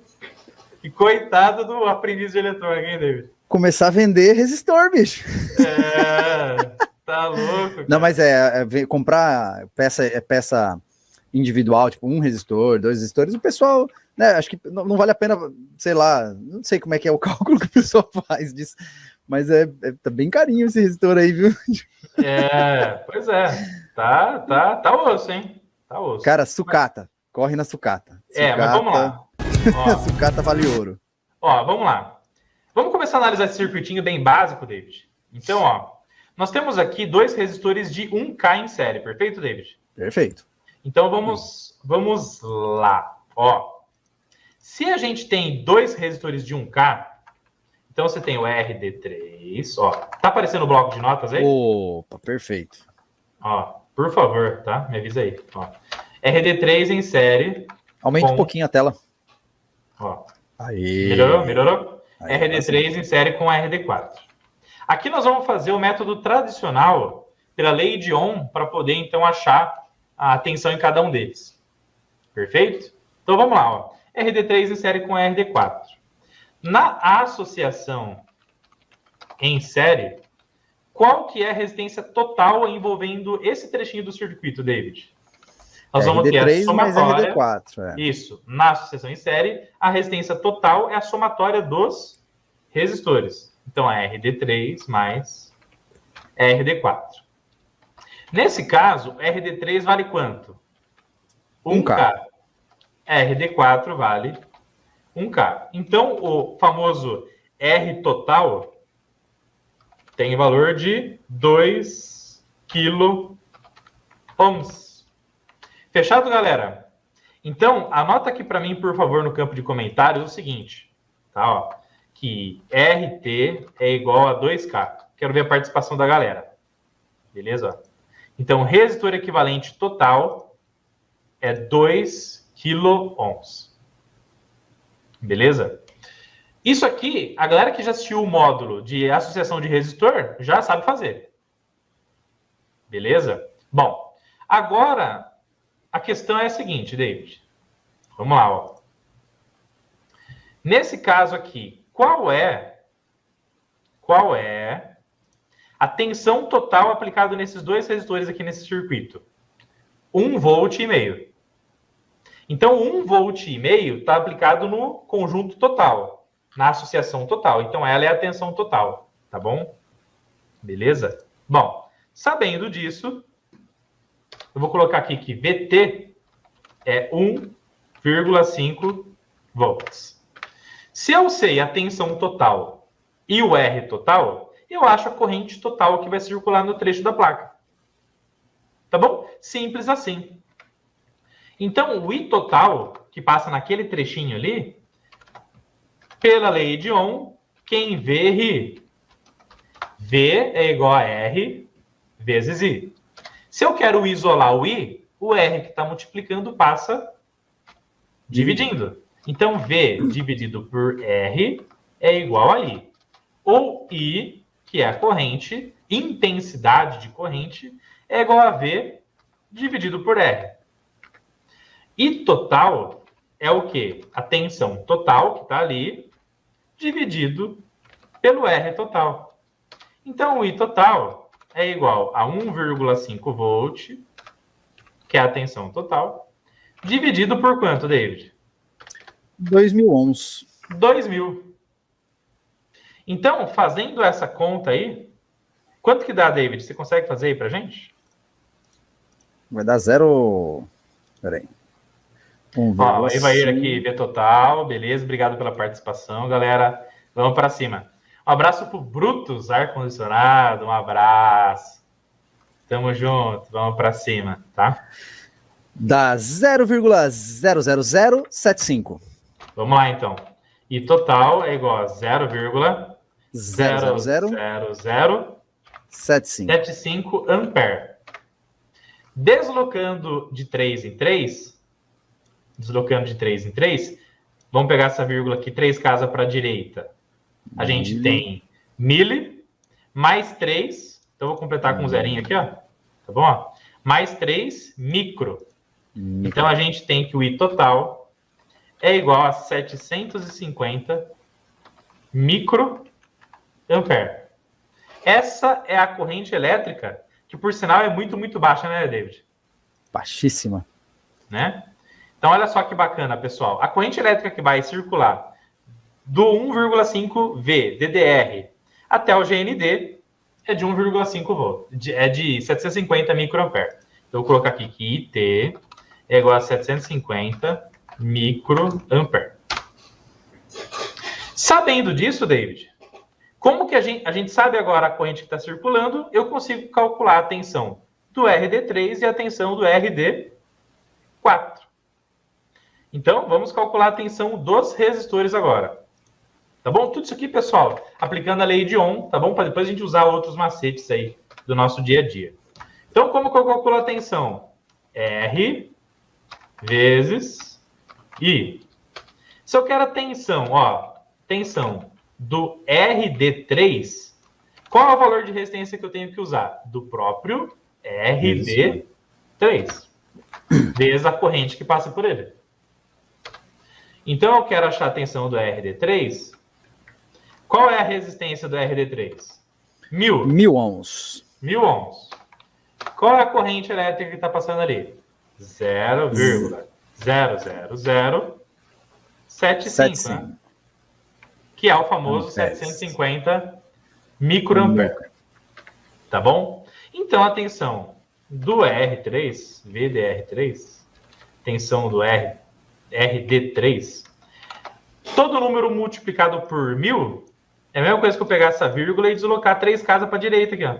e coitado do aprendiz de eletrônica, hein, David? Começar a vender resistor, bicho. Tá louco, cara. Não, mas comprar peça individual, tipo um resistor, 2 resistores, o pessoal, né, acho que não vale a pena, sei lá, não sei como é que é o cálculo que o pessoal faz disso, mas tá bem carinho esse resistor aí, viu? Pois é, tá osso, hein? Tá osso. Cara, sucata, corre na sucata. Mas vamos lá. Sucata vale ouro. Ó, vamos lá. Vamos começar a analisar esse circuitinho bem básico, David. Então, ó, nós temos aqui 2 resistores de 1K em série, perfeito, David? Perfeito. Então, vamos lá. Ó, se a gente tem 2 resistores de 1K, então você tem o RD3, ó. Tá aparecendo o bloco de notas aí? Opa, perfeito. Ó, por favor, tá? Me avisa aí. Ó. RD3 em série. Aumenta um pouquinho a tela. Ó. Aí. Melhorou? Aí, RD3 em série com RD4. Aqui nós vamos fazer o método tradicional pela lei de Ohm para poder, então, achar a tensão em cada um deles. Perfeito? Então, vamos lá. Ó. RD3 em série com RD4. Na associação em série, qual que é a resistência total envolvendo esse trechinho do circuito, David? Nós vamos ter a somatória. RD4, Isso. Na associação em série, a resistência total é a somatória dos resistores. Então, é RD3 mais RD4. Nesse caso, RD3 vale quanto? 1K. RD4 vale 1K. Então, o famoso R total tem valor de 2 kΩ. Fechado, galera? Então, anota aqui para mim, por favor, no campo de comentários o seguinte, tá? Ó, que RT é igual a 2K. Quero ver a participação da galera. Beleza? Então, resistor equivalente total é 2 kΩ. Beleza? Isso aqui, a galera que já assistiu o módulo de associação de resistor já sabe fazer. Beleza? Bom, agora a questão é a seguinte, David. Vamos lá, ó. Nesse caso aqui, qual é a tensão total aplicada nesses 2 resistores aqui nesse circuito? 1,5 volt. Então, 1,5 volt está aplicado no conjunto total, na associação total. Então, ela é a tensão total, tá bom? Beleza? Bom, sabendo disso, eu vou colocar aqui que VT é 1,5 volts. Se eu sei a tensão total e o R total, eu acho a corrente total que vai circular no trecho da placa. Tá bom? Simples assim. Então, o I total, que passa naquele trechinho ali, pela lei de Ohm, quem vê, ri. V é igual a R vezes I. Se eu quero isolar o I, o R que está multiplicando passa dividindo. Então, V dividido por R é igual a I. Ou I, que é a corrente, intensidade de corrente, é igual a V dividido por R. I total é o quê? A tensão total, que está ali, dividido pelo R total. Então, o I total é igual a 1,5 volt, que é a tensão total, dividido por quanto, David? 2.000 ohms. 2.000. Então, fazendo essa conta aí, quanto que dá, David? Você consegue fazer aí pra gente? Vai dar 0... Peraí. Ó, aí vai ir aqui, V total, beleza, obrigado pela participação, galera. Vamos para cima. Um abraço pro Brutus Ar-Condicionado, um abraço. Tamo junto, vamos para cima, tá? Dá 0,00075. Vamos lá, então. E total é igual a 0,00075 ampere. Deslocando de 3 em 3, vamos pegar essa vírgula aqui, 3 casas para a direita. A gente tem mili, mais 3, então vou completar com um zerinho aqui, ó, tá bom? Ó? Mais 3 micro. Então a gente tem que o I total é igual a 750 microampere. Essa é a corrente elétrica, que por sinal é muito, muito baixa, né, David? Baixíssima. Né? Então, olha só que bacana, pessoal. A corrente elétrica que vai circular do 1,5 V DDR até o GND é de 1,5 volt, é de 750 microampere. Então, eu vou colocar aqui que IT é igual a 750 microampere. Sabendo disso, David, como que a gente sabe agora a corrente que está circulando, eu consigo calcular a tensão do RD3 e a tensão do RD4. Então, vamos calcular a tensão dos resistores agora. Tá bom? Tudo isso aqui, pessoal, aplicando a lei de Ohm, tá bom? Para depois a gente usar outros macetes aí do nosso dia a dia. Então, como que eu calculo a tensão? R vezes I. Se eu quero a tensão, ó, tensão do RD3, qual é o valor de resistência que eu tenho que usar? Do próprio RD3, vezes a corrente que passa por ele. Então, eu quero achar a tensão do RD3. Qual é a resistência do RD3? 1000. 1000 ohms. 1000 ohms. Qual é a corrente elétrica que está passando ali? 0,00075, né? Que é o famoso 750 microampere. Tá bom? Então, a tensão do R3, VDR3, tensão do RD3, todo número multiplicado por 1000 é a mesma coisa que eu pegar essa vírgula e deslocar 3 casas para a direita aqui, ó.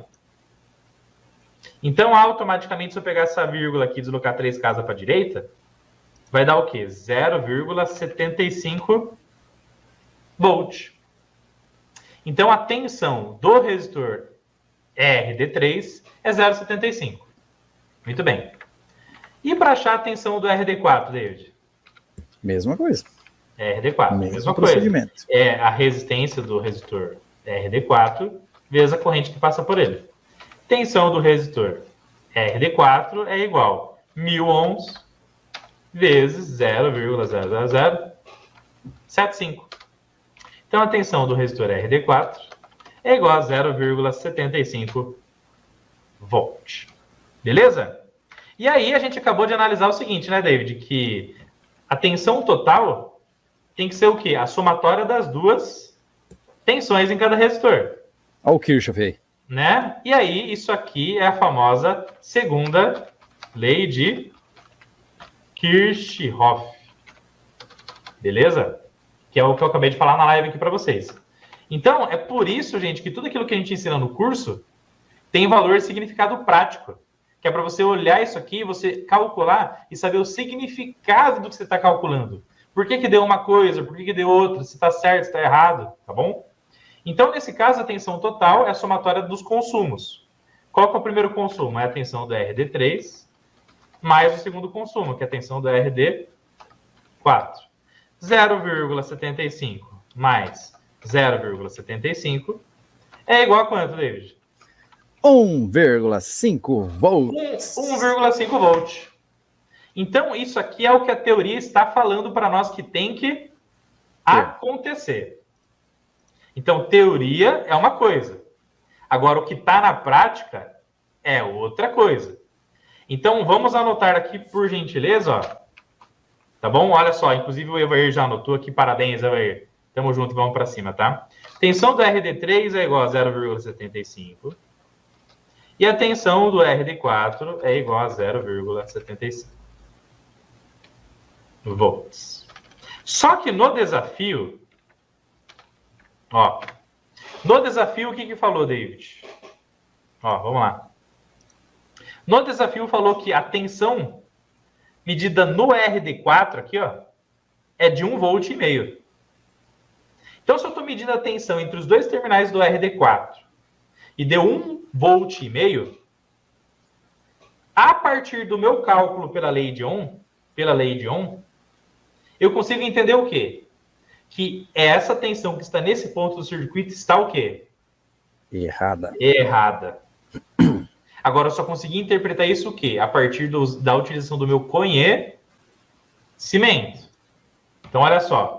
Então, automaticamente, se eu pegar essa vírgula aqui e deslocar 3 casas para a direita, vai dar o quê? 0,75 volt. Então, a tensão do resistor RD3 é 0,75. Muito bem. E para achar a tensão do RD4, David? Mesma coisa. RD4, mesma procedimento. Coisa. É a resistência do resistor RD4 vezes a corrente que passa por ele. Tensão do resistor RD4 é igual a 1000 ohms vezes 0,00075. Então, a tensão do resistor RD4 é igual a 0,75 volt. Beleza? E aí, a gente acabou de analisar o seguinte, né, David? Que a tensão total tem que ser o quê? A somatória das duas tensões em cada resistor. Olha o Kirchhoff aí. Né? E aí, isso aqui é a famosa segunda lei de Kirchhoff. Beleza? Que é o que eu acabei de falar na live aqui para vocês. Então, é por isso, gente, que tudo aquilo que a gente ensina no curso tem valor e significado prático. Que é para você olhar isso aqui, você calcular e saber o significado do que você está calculando. Por que deu uma coisa, por que deu outra, se está certo, se está errado, tá bom? Então, nesse caso, a tensão total é a somatória dos consumos. Qual que é o primeiro consumo? É a tensão do RD3 mais o segundo consumo, que é a tensão do RD4. 0,75 mais 0,75 é igual a quanto, David? 1,5 volts. 1,5 volt. Então, isso aqui é o que a teoria está falando para nós que tem que acontecer. Então, teoria é uma coisa. Agora, o que está na prática é outra coisa. Então, vamos anotar aqui, por gentileza, ó. Tá bom? Olha só, inclusive o Evair já anotou aqui. Parabéns, Evair. Tamo junto, vamos para cima, tá? Tensão do RD3 é igual a 0,75. E a tensão do RD4 é igual a 0,75 volts. Só que no desafio, ó, no desafio o que falou, David? Ó, vamos lá. No desafio falou que a tensão medida no RD4 aqui, ó, é de 1,5 volt. Então, se eu estou medindo a tensão entre os dois terminais do RD4 e deu 1,5 volt, a partir do meu cálculo pela lei de Ohm, eu consigo entender o quê? Que essa tensão que está nesse ponto do circuito está o quê? Errada. Errada. Agora, eu só consegui interpretar isso o quê? A partir da utilização do meu conhecimento. Então, olha só.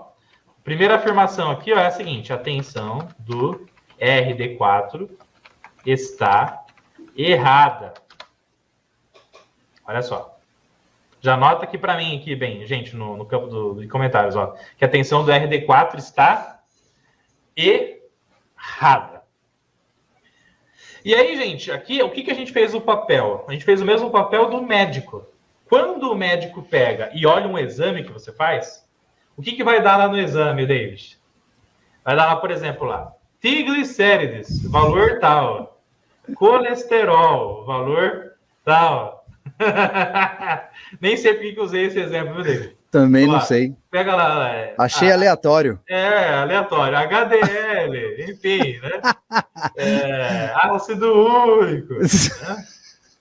Primeira afirmação aqui ó, é a seguinte. A tensão do RD4 está errada. Olha só. Já anota aqui para mim, aqui, bem, gente, no campo de comentários, ó, que a tensão do RD4 está errada. E aí, gente, aqui, o que a gente fez o papel? A gente fez o mesmo papel do médico. Quando o médico pega e olha um exame que você faz, o que vai dar lá no exame, David? Vai dar lá, por exemplo, lá, triglicérides, valor tal. Colesterol, valor tal. Nem sei por que eu usei esse exemplo, viu, David? Também não sei. Pega lá. Achei aleatório. Aleatório. HDL, enfim, né? Ácido úrico. Né?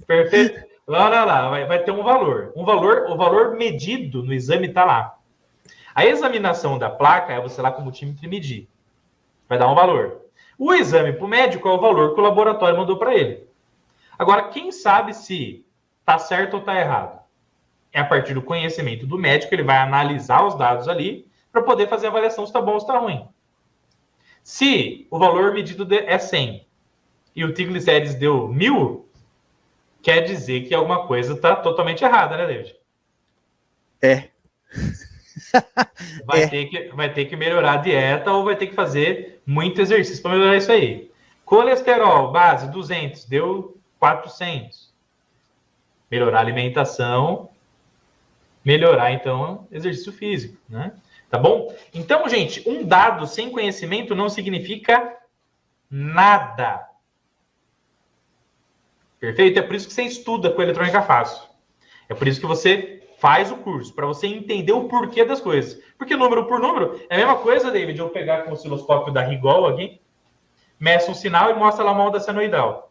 Perfeito. Olha lá, vai ter um valor. O valor medido no exame está lá. A examinação da placa é você lá com o multímetro medir. Vai dar um valor. O exame para o médico é o valor que o laboratório mandou para ele. Agora, quem sabe se está certo ou está errado? É a partir do conhecimento do médico, ele vai analisar os dados ali para poder fazer a avaliação se está bom ou se está ruim. Se o valor medido é 100 e o triglicérides deu 1000, quer dizer que alguma coisa está totalmente errada, né, David? Vai ter que melhorar a dieta ou vai ter que fazer muito exercício para melhorar isso aí. Colesterol, base, 200, deu 400. Melhorar a alimentação, melhorar, então, exercício físico, né? Tá bom? Então, gente, um dado sem conhecimento não significa nada. Perfeito? É por isso que você estuda com eletrônica fácil. É por isso que você faz o curso, para você entender o porquê das coisas. Porque número por número é a mesma coisa, David, eu pegar com o osciloscópio da Rigol aqui, meça um sinal e mostra lá uma onda senoidal.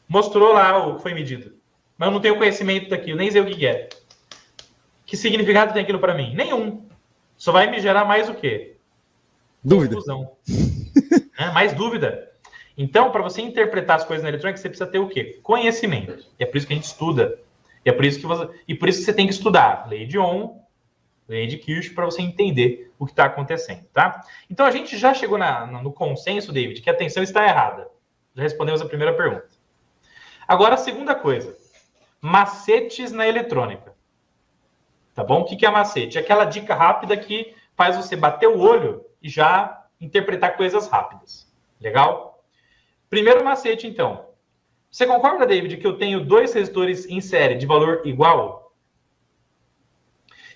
Mostrou lá o que foi medido. Mas eu não tenho conhecimento daquilo, nem sei o que é. Que significado tem aquilo para mim? Nenhum. Só vai me gerar mais o quê? Dúvida. Confusão. Mais dúvida. Então, para você interpretar as coisas na eletrônica, você precisa ter o quê? Conhecimento. E é por isso que a gente estuda. E é por isso que você tem que estudar lei de Ohm, lei de Kirchhoff, para você entender o que está acontecendo, tá? Então, a gente já chegou no consenso, David, que a tensão está errada. Já respondemos a primeira pergunta. Agora, a segunda coisa. Macetes na eletrônica. Tá bom? O que é macete? É aquela dica rápida que faz você bater o olho e já interpretar coisas rápidas. Legal? Primeiro macete, então. Você concorda, David, que eu tenho dois resistores em série de valor igual?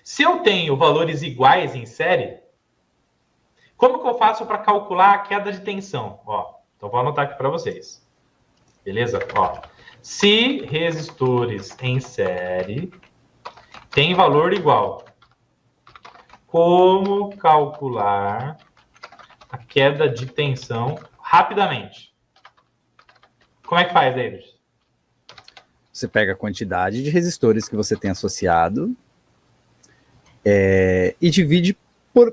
Se eu tenho valores iguais em série, como que eu faço para calcular a queda de tensão? Ó, então vou anotar aqui para vocês. Beleza? Ó, se resistores em série têm valor igual, como calcular a queda de tensão rapidamente? Como é que faz, David? Você pega a quantidade de resistores que você tem associado e divide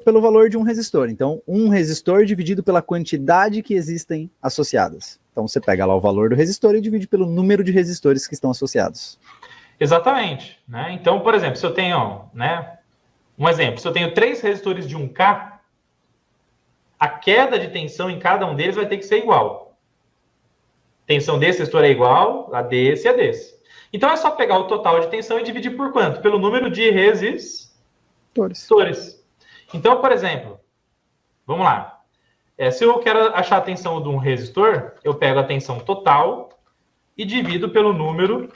pelo valor de um resistor. Então, um resistor dividido pela quantidade que existem associadas. Então, você pega lá o valor do resistor e divide pelo número de resistores que estão associados. Exatamente. Né? Então, por exemplo, se eu tenho, né, um exemplo, se eu tenho 3 resistores de 1K, a queda de tensão em cada um deles vai ter que ser igual. Tensão desse resistor é igual a desse e a desse. Então, é só pegar o total de tensão e dividir por quanto? Pelo número de resistores. Então, por exemplo, Vamos lá. Se eu quero achar a tensão de um resistor, eu pego a tensão total e divido pelo número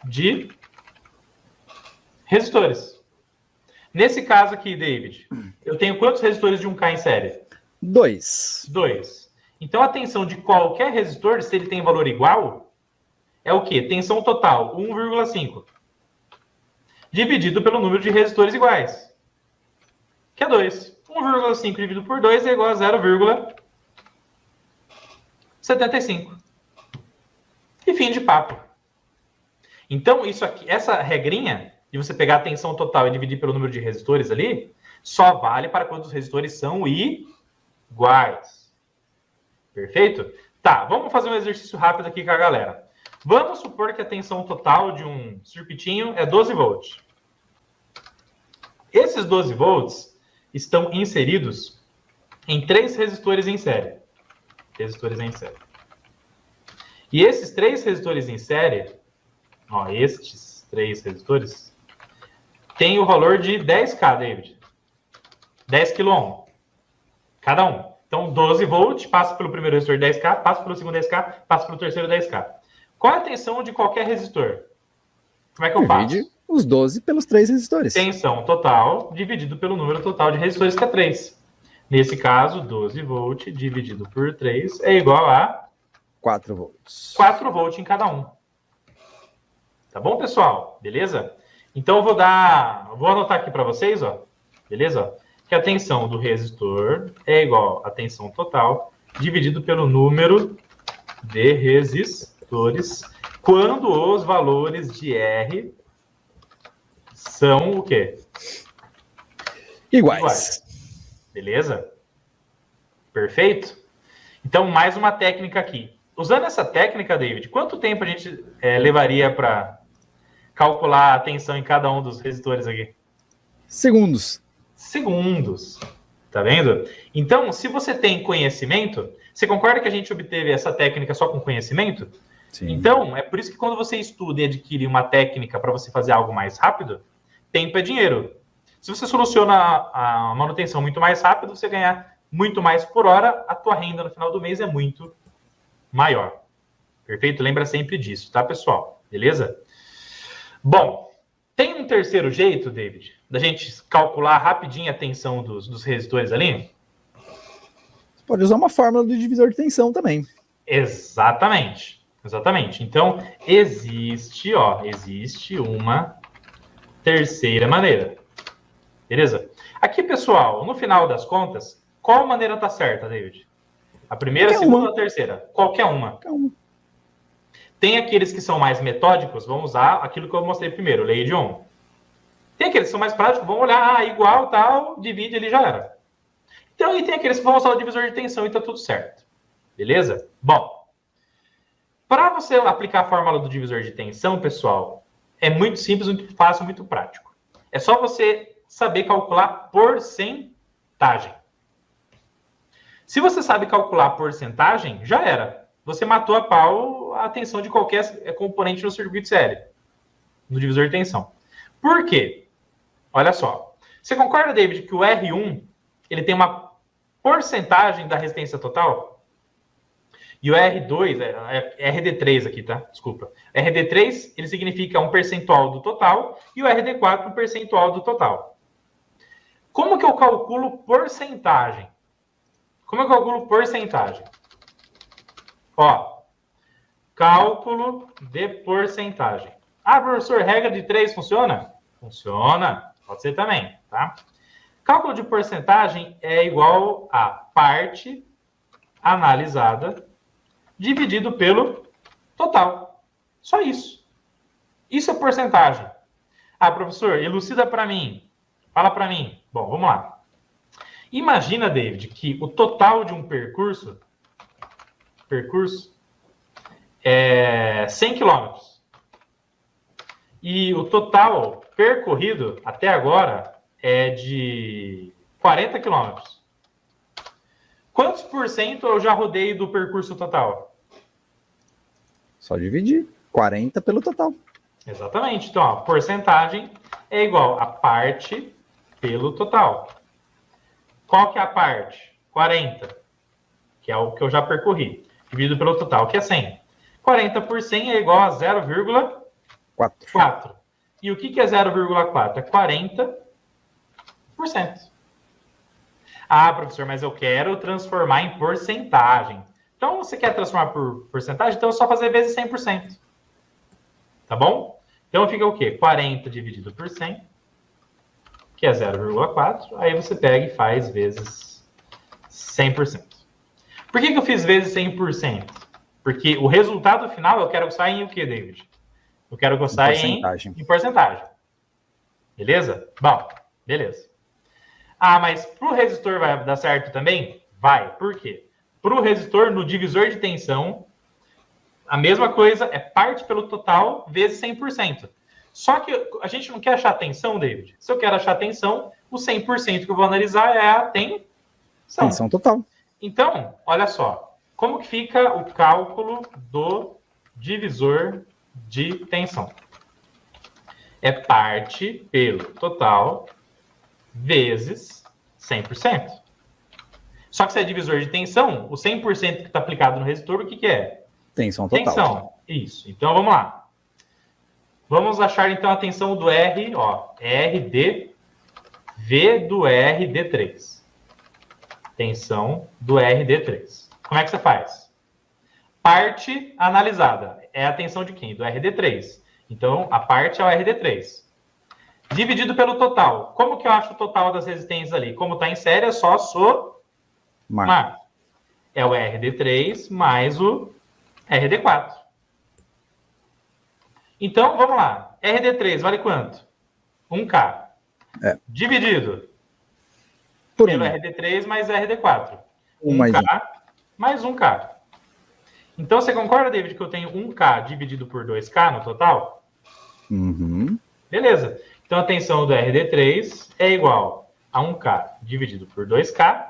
de resistores. Nesse caso aqui, David, eu tenho quantos resistores de 1K em série? 2. 2. Então, a tensão de qualquer resistor, se ele tem valor igual, é o quê? Tensão total, 1,5. Dividido pelo número de resistores iguais, que é 2. 1,5 dividido por 2 é igual a 0,75. E fim de papo. Então, isso aqui, essa regrinha de você pegar a tensão total e dividir pelo número de resistores ali, só vale para quando os resistores são iguais. Perfeito? Tá, vamos fazer um exercício rápido aqui com a galera. Vamos supor que a tensão total de um circuitinho é 12 volts. Esses 12 volts estão inseridos em 3 resistores em série. E esses 3 resistores em série, estes 3 resistores, têm o valor de 10K, David. 10 kΩ cada um. Então, 12 volts passa pelo primeiro resistor 10K, passa pelo segundo 10K, passa pelo terceiro 10K. Qual é a tensão de qualquer resistor? Como é que eu faço? Divide os 12 pelos 3 resistores. Tensão total dividido pelo número total de resistores, que é 3. Nesse caso, 12 volts dividido por 3 é igual a 4 volts. 4 volts em cada um. Tá bom, pessoal? Beleza? Então, vou anotar aqui para vocês, beleza? Que a tensão do resistor é igual à tensão total dividido pelo número de resistores quando os valores de R são o quê? Iguais. Beleza? Perfeito? Então, mais uma técnica aqui. Usando essa técnica, David, quanto tempo a gente levaria para calcular a tensão em cada um dos resistores aqui? Segundos. Tá vendo? Então, se você tem conhecimento, você concorda que a gente obteve essa técnica só com conhecimento? Sim. Então, é por isso que quando você estuda e adquire uma técnica para você fazer algo mais rápido, tempo é dinheiro. Se você soluciona a manutenção muito mais rápido, você ganha muito mais por hora, a tua renda no final do mês é muito maior. Perfeito? Lembra sempre disso, tá, pessoal? Beleza? Bom, tem um terceiro jeito, David, da gente calcular rapidinho a tensão dos resistores ali? Você pode usar uma fórmula do divisor de tensão também. Exatamente. Então, existe uma terceira maneira. Beleza? Aqui, pessoal, no final das contas, qual maneira está certa, David? A primeira, a segunda ou a terceira? Qualquer uma. Tem aqueles que são mais metódicos, vão usar aquilo que eu mostrei primeiro, lei de Ohm. Tem aqueles que são mais práticos, vão olhar, igual, tal, divide, ele já era. Então, e tem aqueles que vão usar o divisor de tensão e tá tudo certo. Beleza? Bom, para você aplicar a fórmula do divisor de tensão, pessoal, é muito simples, muito fácil, muito prático. É só você saber calcular porcentagem. Se você sabe calcular porcentagem, já era. Você matou a pau a tensão de qualquer componente no circuito série, no divisor de tensão. Por quê? Olha só. Você concorda, David, que o R1 ele tem uma porcentagem da resistência total? E o R2, RD3 aqui, tá? Desculpa. RD3, ele significa um percentual do total, e o RD4, um percentual do total. Como que eu calculo porcentagem? Cálculo de porcentagem. Professor, regra de 3 funciona? Funciona. Pode ser também, tá? Cálculo de porcentagem é igual a parte analisada dividido pelo total. Só isso. Isso é porcentagem. Professor, elucida para mim. Fala para mim. Bom, vamos lá. Imagina, David, que o total de um percurso é 100 km. E o total percorrido até agora é de 40 km. Quantos por cento eu já rodei do percurso total? Só dividir 40 pelo total. Exatamente. Então, a porcentagem é igual a parte pelo total. Qual que é a parte? 40, que é o que eu já percorri, dividido pelo total, que é 100. 40 por 100 é igual a 0,4. E o que é 0,4? É 40%. Ah, professor, mas eu quero transformar em porcentagem. Então, você quer transformar por porcentagem? Então, é só fazer vezes 100%. Tá bom? Então, fica o quê? 40 dividido por 100, que é 0,4. Aí você pega e faz vezes 100%. Por que eu fiz vezes 100%? Porque o resultado final eu quero que saia em o quê, David? Eu quero que saia em porcentagem. Beleza? Bom, beleza. Ah, mas para o resistor vai dar certo também? Vai. Por quê? Para o resistor, no divisor de tensão, a mesma coisa é parte pelo total vezes 100%. Só que a gente não quer achar tensão, David. Se eu quero achar tensão, o 100% que eu vou analisar é a tensão total. Então, olha só. Como que fica o cálculo do divisor de tensão? É parte pelo total vezes 100%. Só que se é divisor de tensão, o 100% que está aplicado no resistor, o que é? Tensão total. Tensão. Isso. Então, vamos lá. Vamos achar, então, a tensão do R, ó. RD, V do RD3. Tensão do RD3. Como é que você faz? Parte analisada. É a tensão de quem? Do RD3. Então, a parte é o RD3. Dividido pelo total. Como que eu acho o total das resistências ali? Como está em série, é só somar. É o RD3 mais o RD4. Então, vamos lá. RD3 vale quanto? 1K. Dividido pelo RD3 mais RD4. 1K mais 1K. Então, você concorda, David, que eu tenho 1K dividido por 2K no total? Uhum. Beleza. Então, a tensão do RD3 é igual a 1K dividido por 2K.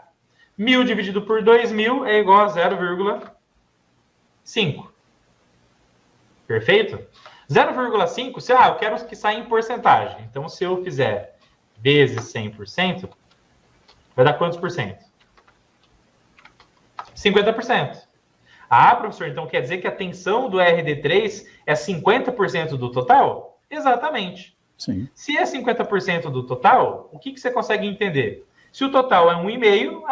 1.000 dividido por 2.000 é igual a 0,5. Perfeito? 0,5, eu quero que saia em porcentagem. Então, se eu fizer vezes 100%, vai dar quantos por cento? 50%. Ah, professor, então quer dizer que a tensão do RD3 é 50% do total? Exatamente. Sim. Se é 50% do total, o que você consegue entender? Se o total é 1,5,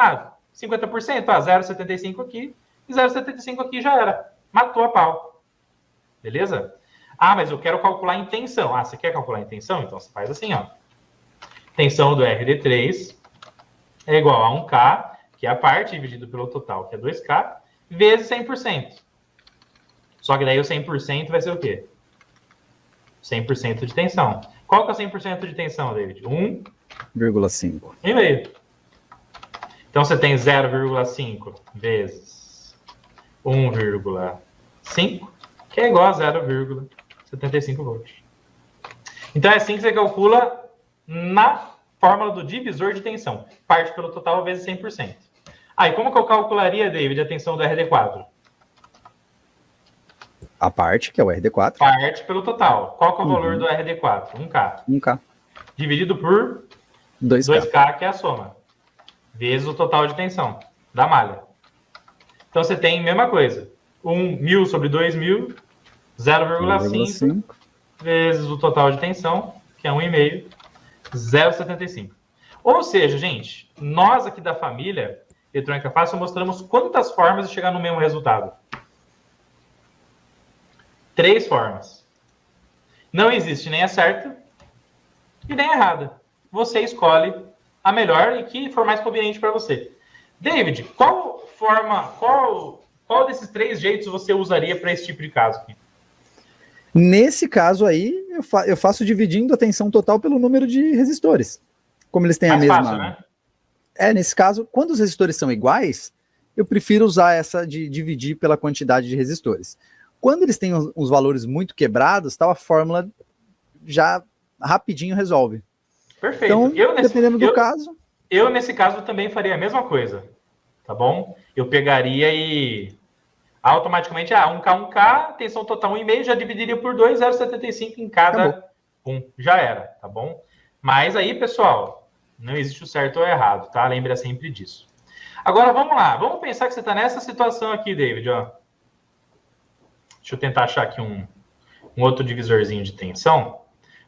50%, 0,75 aqui, e 0,75 aqui já era. Matou a pau. Beleza? Ah, mas eu quero calcular em tensão. Ah, você quer calcular em tensão? Então você faz assim, ó. Tensão do RD3 é igual a 1K, que é a parte, dividido pelo total, que é 2K, vezes 100%. Só que daí o 100% vai ser o quê? 100% de tensão. Qual que é o 100% de tensão, David? 1,5. E meio. Então você tem 0,5 vezes 1,5, que é igual a 0,75 volts. Então é assim que você calcula na fórmula do divisor de tensão. Parte pelo total vezes 100%. Aí, como que eu calcularia, David, a tensão do RD4? A parte, que é o RD4. Parte pelo total. Qual que é o valor do RD4? 1K. 1K. Dividido por 2K, que é a soma. Vezes o total de tensão da malha. Então, você tem a mesma coisa. 1.000 sobre 2.000, 0,5 vezes o total de tensão, que é 1,5, 0,75. Ou seja, gente, nós aqui da família Eletrônica Fácil mostramos quantas formas de chegar no mesmo resultado. 3 formas. Não existe nem a certa e nem a errada. Você escolhe a melhor e que for mais conveniente para você. David, qual desses 3 jeitos você usaria para esse tipo de caso aqui? Nesse caso aí, eu faço dividindo a tensão total pelo número de resistores. Como eles têm a mesma... Fácil, né? Nesse caso, quando os resistores são iguais, eu prefiro usar essa de dividir pela quantidade de resistores. Quando eles têm uns valores muito quebrados, tal, a fórmula já rapidinho resolve. Perfeito. Então, dependendo do caso... Eu, nesse caso, também faria a mesma coisa. Tá bom? Eu pegaria e... automaticamente, 1K, tensão total 1,5, já dividiria por 2, 0,75 em cada já era, tá bom? Mas aí, pessoal, não existe o certo ou o errado, tá? Lembra sempre disso. Agora, vamos lá. Vamos pensar que você está nessa situação aqui, David. Ó. Deixa eu tentar achar aqui um outro divisorzinho de tensão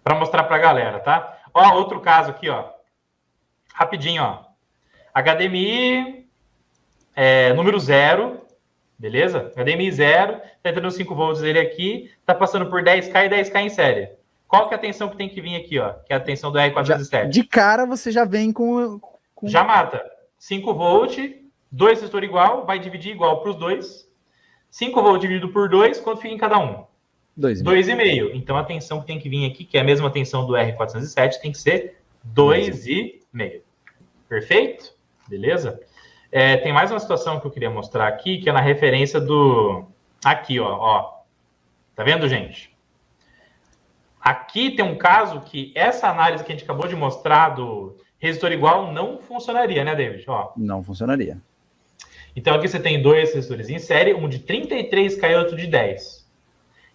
para mostrar para a galera, tá? Ó, outro caso aqui, ó. Rapidinho, ó. HDMI número 0, beleza? HDMI 0, tá entrando 5 volts dele aqui, tá passando por 10K e 10K em série. Qual que é a tensão que tem que vir aqui, ó? Que é a tensão do R407. De cara você já vem com... Já mata. 5 volts, 2 resistor igual, vai dividir igual para os dois. 5 volts dividido por 2, quanto fica em cada um? 2,5. Então a tensão que tem que vir aqui, que é a mesma tensão do R407, tem que ser 2,5. Perfeito? Beleza? Tem mais uma situação que eu queria mostrar aqui, que é na referência do... Aqui, ó. Tá vendo, gente? Aqui tem um caso que essa análise que a gente acabou de mostrar do resistor igual não funcionaria, né, David? Ó. Não funcionaria. Então aqui você tem dois resistores em série, um de 33K e outro de 10.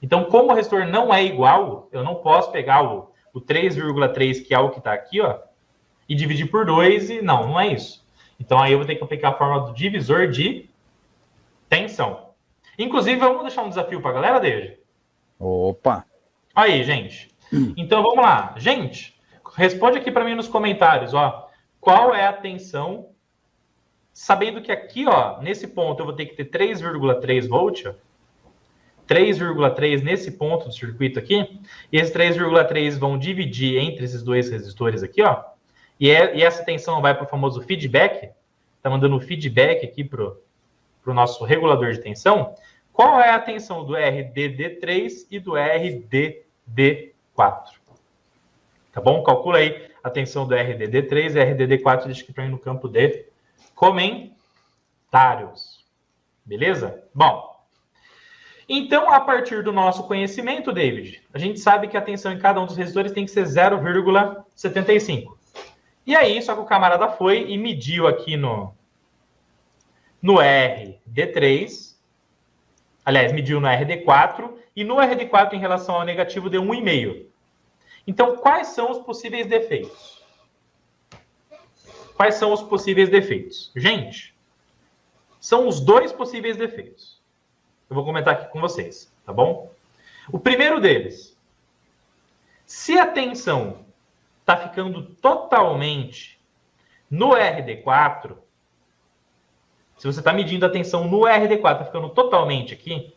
Então, como o resistor não é igual, eu não posso pegar o 3,3, que é o que está aqui, ó, e dividir por 2, e não é isso. Então, aí eu vou ter que aplicar a fórmula do divisor de tensão. Inclusive, vamos deixar um desafio para a galera, David? Opa! Aí, gente. Então, vamos lá. Gente, responde aqui para mim nos comentários, ó. Qual é a tensão? Sabendo que aqui, ó, nesse ponto, eu vou ter que ter 3,3 volts, ó. 3,3 nesse ponto do circuito aqui, e esses 3,3 vão dividir entre esses dois resistores aqui, ó, e essa tensão vai para o famoso feedback, tá mandando o feedback aqui pro nosso regulador de tensão. Qual é a tensão do RDD3 e do RDD4? Tá bom? Calcula aí a tensão do RDD3 e RDD4, deixa aqui para mim no campo de comentários. Beleza? Bom, então, a partir do nosso conhecimento, David, a gente sabe que a tensão em cada um dos resistores tem que ser 0,75. E aí, só que o camarada foi e mediu aqui no RD3, aliás, mediu no RD4, e no RD4, em relação ao negativo, deu 1,5. Então, quais são os possíveis defeitos? Quais são os possíveis defeitos? Gente, são os dois possíveis defeitos. Eu vou comentar aqui com vocês, tá bom? O primeiro deles, se a tensão está ficando totalmente no RD4, se você está medindo a tensão no RD4, está ficando totalmente aqui,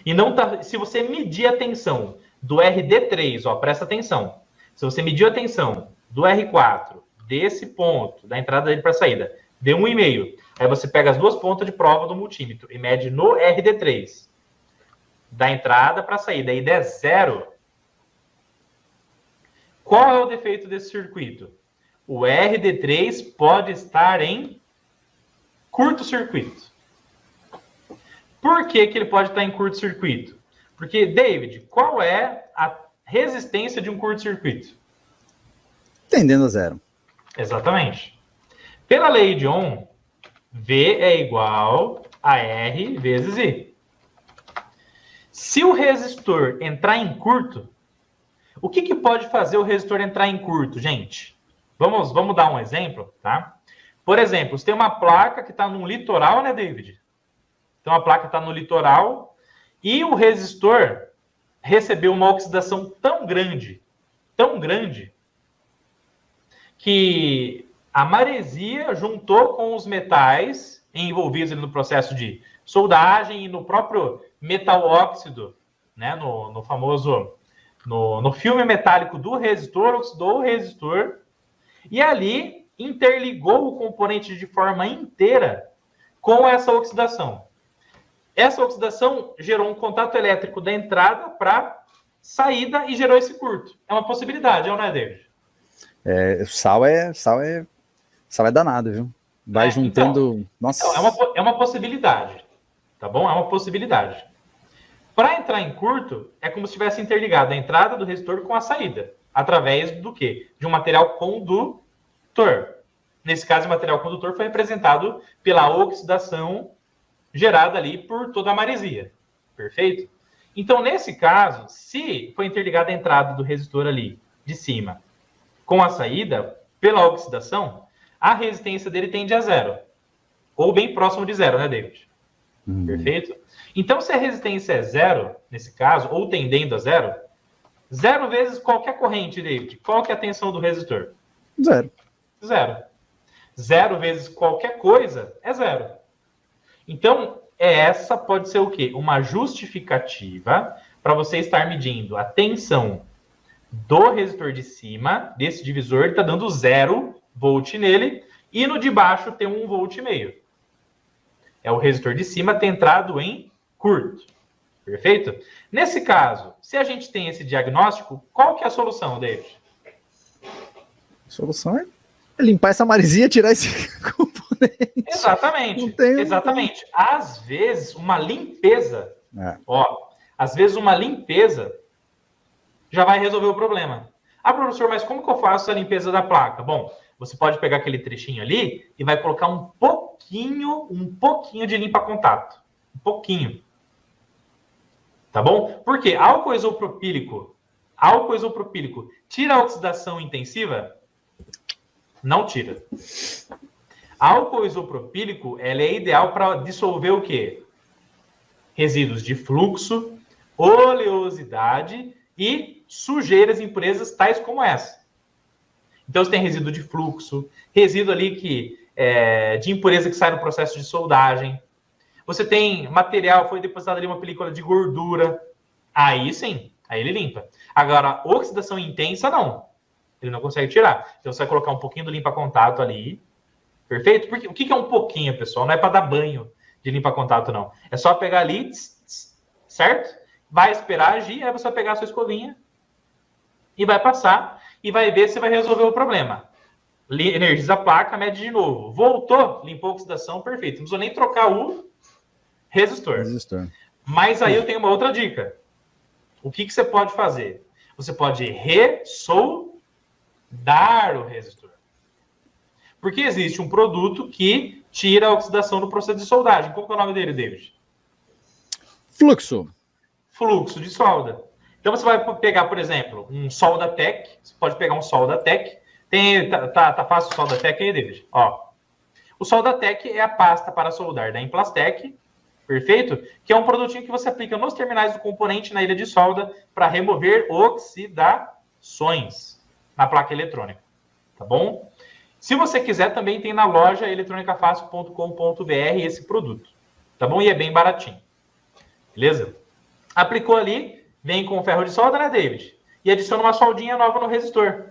e não tá, se você medir a tensão do RD3, ó, presta atenção, se você medir a tensão do R4, desse ponto, da entrada dele para a saída, deu 1,5. Aí você pega as duas pontas de prova do multímetro e mede no RD3, da entrada para a saída, e der 0. Qual é o defeito desse circuito? O RD3 pode estar em curto-circuito. Por que ele pode estar em curto-circuito? Porque, David, qual é a resistência de um curto-circuito? Tendendo a 0. Exatamente. Pela lei de Ohm, V é igual a R vezes I. Se o resistor entrar em curto, o que pode fazer o resistor entrar em curto, gente? Vamos dar um exemplo, tá? Por exemplo, você tem uma placa que está no litoral, né, David? Então, a placa está no litoral e o resistor recebeu uma oxidação tão grande, que a maresia juntou com os metais envolvidos no processo de soldagem e no próprio metal óxido, né, no famoso, no filme metálico do resistor, oxidou o resistor e ali interligou o componente de forma inteira com essa oxidação. Essa oxidação gerou um contato elétrico da entrada para saída e gerou esse curto. É uma possibilidade, não é, David? Sal é danado, viu? Vai juntando... Então, nossa. É uma possibilidade, tá bom? É uma possibilidade. Para entrar em curto, é como se tivesse interligado a entrada do resistor com a saída. Através do quê? De um material condutor. Nesse caso, o material condutor foi representado pela oxidação gerada ali por toda a maresia. Perfeito? Então, nesse caso, se foi interligada a entrada do resistor ali de cima com a saída, pela oxidação, a resistência dele tende a 0. ou bem próximo de zero, né, David? Perfeito? Então, se a resistência é zero, nesse caso, ou tendendo a zero, zero vezes qualquer corrente, David, qual que é a tensão do resistor? Zero. Zero. Zero vezes qualquer coisa é zero. Então, essa pode ser o quê? Uma justificativa para você estar medindo a tensão do resistor de cima, desse divisor, está dando 0 volt nele, e no de baixo tem 1,5 volt. É o resistor de cima ter entrado em curto. Perfeito? Nesse caso, se a gente tem esse diagnóstico, qual que é a solução, David? A solução é limpar essa maresia e tirar esse componente. Exatamente. Exatamente. Às vezes, uma limpeza, às vezes uma limpeza já vai resolver o problema. Ah, professor, mas como que eu faço a limpeza da placa? Bom, você pode pegar aquele trechinho ali e vai colocar um pouquinho de limpa-contato. Um pouquinho. Tá bom? Porque álcool isopropílico tira a oxidação intensiva? Não tira. Álcool isopropílico, ela é ideal para dissolver o quê? Resíduos de fluxo, oleosidade e sujeiras, impurezas tais como essa. Então, você tem resíduo de fluxo, resíduo ali de impureza que sai no processo de soldagem. Você tem material, foi depositado ali uma película de gordura. Aí sim, aí ele limpa. Agora, oxidação intensa, não. Ele não consegue tirar. Então, você vai colocar um pouquinho do limpa-contato ali. Perfeito? Porque o que é um pouquinho, pessoal? Não é para dar banho de limpa-contato, não. É só pegar ali, certo? Vai esperar agir, aí você vai pegar a sua escovinha e vai passar e vai ver se vai resolver o problema. Energiza a placa, mede de novo. Voltou, limpou a oxidação, perfeito. Não precisa nem trocar o resistor. Mas aí eu tenho uma outra dica. O que você pode fazer? Você pode ressoldar o resistor. Porque existe um produto que tira a oxidação do processo de soldagem. Qual que é o nome dele, David? Fluxo de solda. Então você vai pegar, por exemplo, um Soldatec. Você pode pegar um Soldatec. Tá fácil o Soldatec aí, David? Ó, o Soldatec é a pasta para soldar da Implastec, perfeito? Que é um produtinho que você aplica nos terminais do componente na ilha de solda para remover oxidações na placa eletrônica, tá bom? Se você quiser, também tem na loja eletronicafácil.com.br esse produto, tá bom? E é bem baratinho, beleza? Aplicou ali, vem com o ferro de solda, né, David? E adiciona uma soldinha nova no resistor.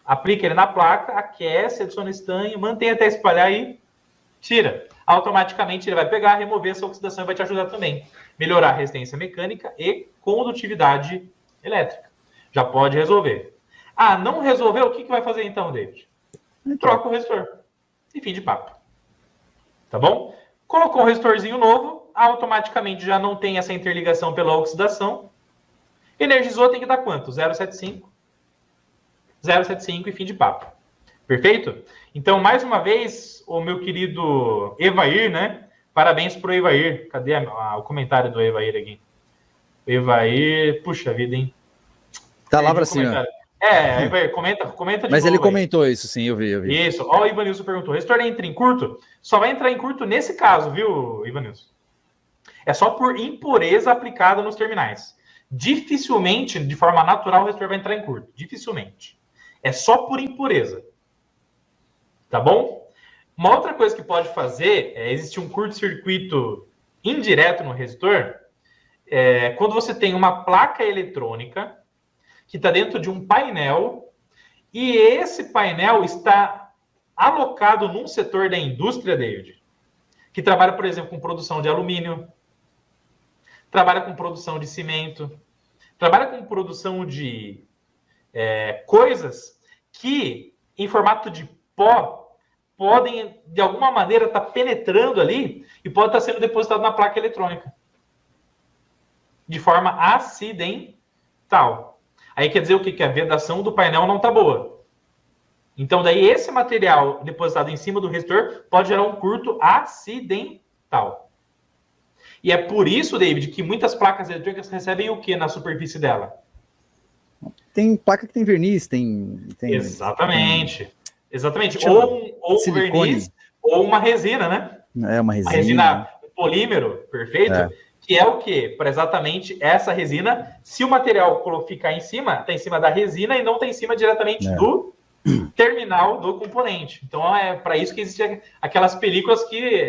Aplica ele na placa, aquece, adiciona estanho, mantém até espalhar e tira. Automaticamente ele vai pegar, remover essa oxidação e vai te ajudar também. Melhorar a resistência mecânica e condutividade elétrica. Já pode resolver. Ah, não resolveu? O que vai fazer então, David? Troca o resistor. E fim de papo. Tá bom? Colocou um resistorzinho novo, automaticamente já não tem essa interligação pela oxidação. Energizou, tem que dar quanto? 0,75. 0,75 e fim de papo. Perfeito? Então, mais uma vez, o meu querido Evair, né? Parabéns pro Evair. Cadê o comentário do Evair aqui? Evair, puxa vida, hein? Tá lá pra cima. Evair, comenta de novo. Mas ele comentou isso, sim, eu vi. Isso. Ó, o Ivanilson perguntou, resistor entra em curto? Só vai entrar em curto nesse caso, viu, Ivanilson? É só por impureza aplicada nos terminais. Dificilmente, de forma natural, o resistor vai entrar em curto. Dificilmente. É só por impureza. Tá bom? Uma outra coisa que pode fazer é existir um curto-circuito indireto no resistor. Quando você tem uma placa eletrônica que está dentro de um painel e esse painel está alocado num setor da indústria, David, que trabalha, por exemplo, com produção de alumínio, trabalha com produção de cimento, trabalha com produção de coisas que, em formato de pó, podem, de alguma maneira, estar penetrando ali e pode estar sendo depositado na placa eletrônica. De forma acidental. Aí quer dizer o quê? Que a vedação do painel não está boa. Então, daí, esse material depositado em cima do resistor pode gerar um curto acidental. E é por isso, David, que muitas placas eletrônicas recebem o quê na superfície dela? Tem placa que tem verniz, tem Exatamente. Exatamente. Ou verniz, ou uma resina, né? É uma A resina. resina polímero, perfeito? É. Que é o quê? Para exatamente essa resina, se o material ficar em cima, está em cima da resina e não está em cima diretamente do terminal do componente. Então é para isso que existem aquelas películas que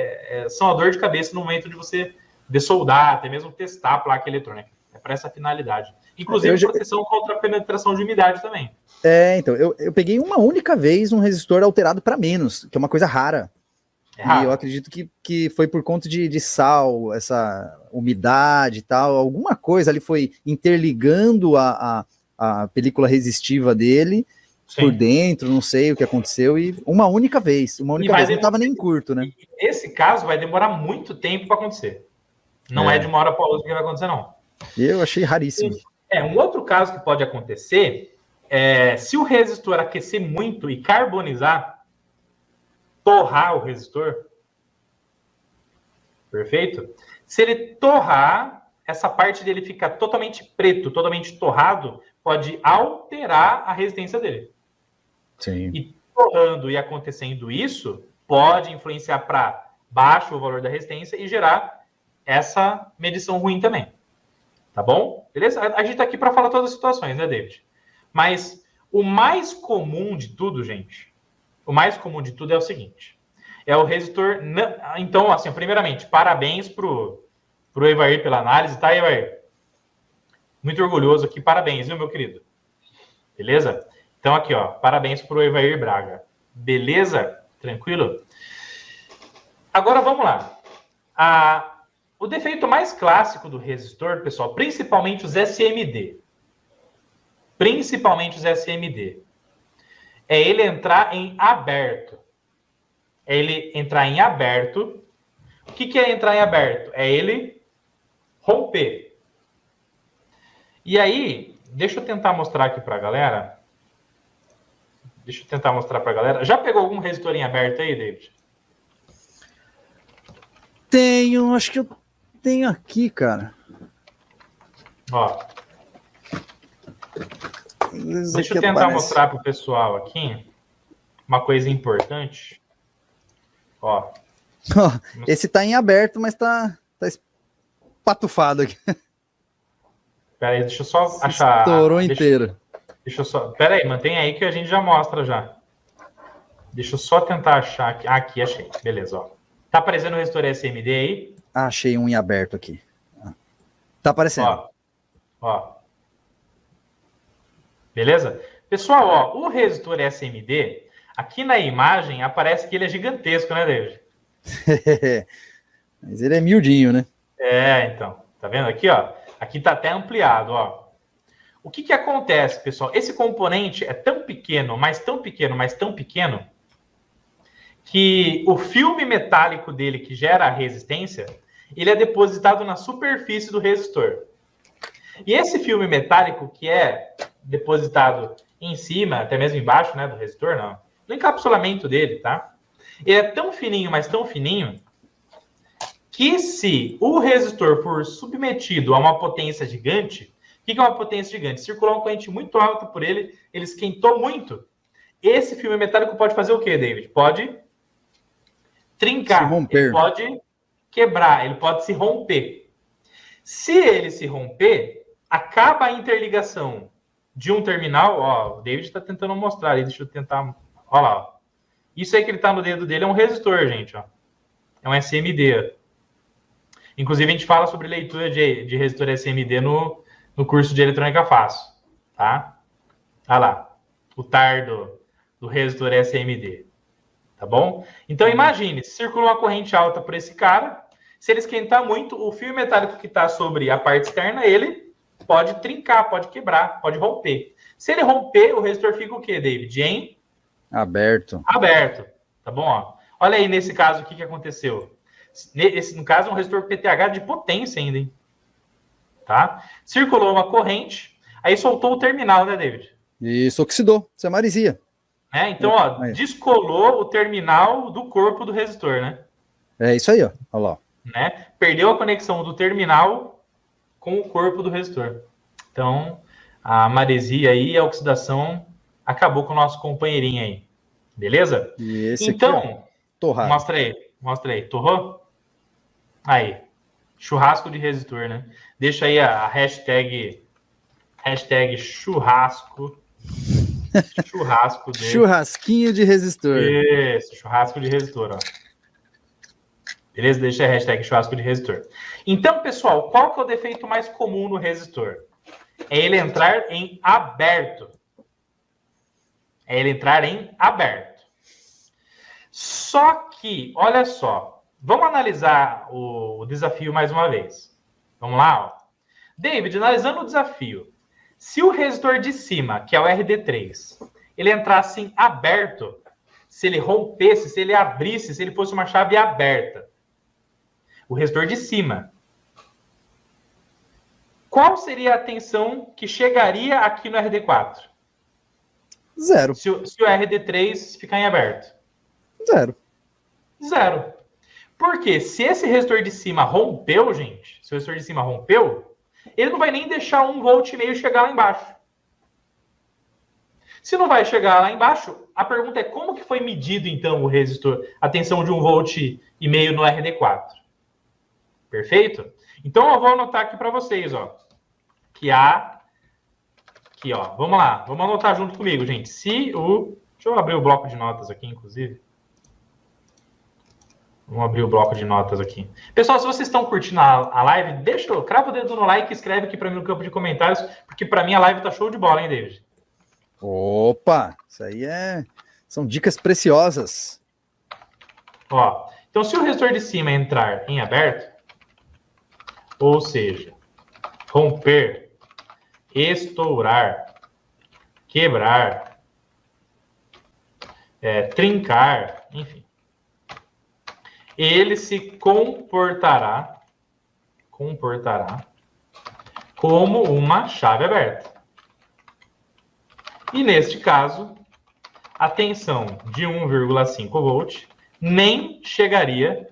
são a dor de cabeça no momento de você dessoldar, até mesmo testar a placa eletrônica. É para essa finalidade. Inclusive proteção contra a penetração de umidade também. Então, eu peguei uma única vez um resistor alterado para menos, que é uma coisa rara. E eu acredito que foi por conta de sal, essa umidade e tal, alguma coisa ali foi interligando a película resistiva dele. Sim. Por dentro, não sei o que aconteceu, e uma única vez, não estava nem curto, né? Esse caso vai demorar muito tempo para acontecer. Não é de uma hora para outra que vai acontecer, não. Eu achei raríssimo. Um outro caso que pode acontecer é se o resistor aquecer muito e carbonizar, torrar o resistor. Perfeito? Se ele torrar, essa parte dele fica totalmente preto, totalmente torrado, pode alterar a resistência dele. Sim. E torrando e acontecendo isso, pode influenciar para baixo o valor da resistência e gerar essa medição ruim também. Tá bom? Beleza? A gente tá aqui para falar todas as situações, né, David? Mas o mais comum de tudo, gente, o mais comum de tudo é o seguinte. É o resistor... Então, assim, primeiramente, parabéns pro Evair pela análise, tá, Evair? Muito orgulhoso aqui, parabéns, viu, meu querido? Beleza? Então, aqui, ó, parabéns pro Evair Braga. Beleza? Tranquilo? Agora, vamos lá. O defeito mais clássico do resistor, pessoal, principalmente os SMD. É ele entrar em aberto. O que é entrar em aberto? É ele romper. E aí, deixa eu tentar mostrar aqui para a galera. Já pegou algum resistor em aberto aí, David? Tenho, acho que eu tenho aqui, cara. Ó. Deixa eu tentar mostrar para o pessoal aqui uma coisa importante. Ó. Esse tá em aberto, mas tá espatufado aqui. Pera aí, deixa eu só achar. Estourou inteiro. Deixa eu só. Pera aí, mantém aí que a gente já mostra já. Deixa eu só tentar achar aqui. Aqui, achei. Beleza, ó. Tá aparecendo o resistor SMD aí? Achei um em aberto aqui. Tá aparecendo. Ó. Beleza? Pessoal, ó, o resistor SMD, aqui na imagem aparece que ele é gigantesco, né, David? Mas ele é miudinho, né? Então. Tá vendo aqui, ó? Aqui tá até ampliado, ó. O que acontece, pessoal? Esse componente é tão pequeno, mas tão pequeno, que o filme metálico dele, que gera a resistência, ele é depositado na superfície do resistor. E esse filme metálico, que é depositado em cima, até mesmo embaixo, né, do resistor, não, no encapsulamento dele, tá? Ele é tão fininho, mas tão fininho, que se o resistor for submetido a uma potência gigante, o que é uma potência gigante? Circular uma corrente muito alta por ele, ele esquentou muito. Esse filme metálico pode fazer o quê, David? Pode trincar, ele pode quebrar, ele pode se romper. Se ele se romper, acaba a interligação de um terminal, ó, o David está tentando mostrar aí, deixa eu tentar, ó lá, ó. Isso aí que ele está no dedo dele é um resistor, gente, ó. É um SMD. Inclusive, a gente fala sobre leitura de resistor SMD no curso de eletrônica fácil, tá? Olha lá, o TAR do resistor SMD, tá bom? Então, imagine, se circula uma corrente alta por esse cara, se ele esquentar muito, o fio metálico que está sobre a parte externa, ele pode trincar, pode quebrar, pode romper. Se ele romper, o resistor fica o quê, David? Em aberto, tá bom? Ó. Olha aí, nesse caso, o que aconteceu? Esse, no caso, é um resistor PTH de potência ainda, hein? Tá? Circulou uma corrente, aí soltou o terminal, né, David? Isso, oxidou, isso é maresia. Então, ó, descolou o terminal do corpo do resistor, né? É isso aí, ó. Olha lá. Né? Perdeu a conexão do terminal com o corpo do resistor. Então, a maresia aí, a oxidação, acabou com o nosso companheirinho aí. Beleza? E esse então, aqui, ó, torrado. Mostra aí. Mostra aí. Torrou? Aí. Churrasco de resistor, né? Deixa aí a hashtag churrasco. Churrasco de... Churrasquinho de resistor. Isso, churrasco de resistor, ó. Beleza? Deixa a hashtag churrasco de resistor. Então, pessoal, qual que é o defeito mais comum no resistor? É ele entrar em aberto. Só que, olha só, vamos analisar o desafio mais uma vez. Vamos lá, ó. David, analisando o desafio, se o resistor de cima, que é o RD3, ele entrasse em aberto, se ele rompesse, se ele abrisse, se ele fosse uma chave aberta, o resistor de cima, qual seria a tensão que chegaria aqui no RD4? Zero. Se o RD3 ficar em aberto? Zero. Porque se esse resistor de cima rompeu, gente, se o resistor de cima rompeu, ele não vai nem deixar 1,5 V chegar lá embaixo. Se não vai chegar lá embaixo, a pergunta é como que foi medido, então, o resistor, a tensão de 1,5 V no RD4? Perfeito? Então, eu vou anotar aqui para vocês, ó. Aqui, ó. Vamos lá. Vamos anotar junto comigo, gente. Deixa eu abrir o bloco de notas aqui, inclusive. Vamos abrir o bloco de notas aqui. Pessoal, se vocês estão curtindo a live, crava o dedo no like e escreve aqui para mim no campo de comentários, porque para mim a live tá show de bola, hein, David? Opa! Isso aí são dicas preciosas. Ó, então se o resistor de cima entrar em aberto, ou seja, romper, estourar, quebrar, trincar, enfim, ele se comportará como uma chave aberta. E neste caso, a tensão de 1,5 volt nem chegaria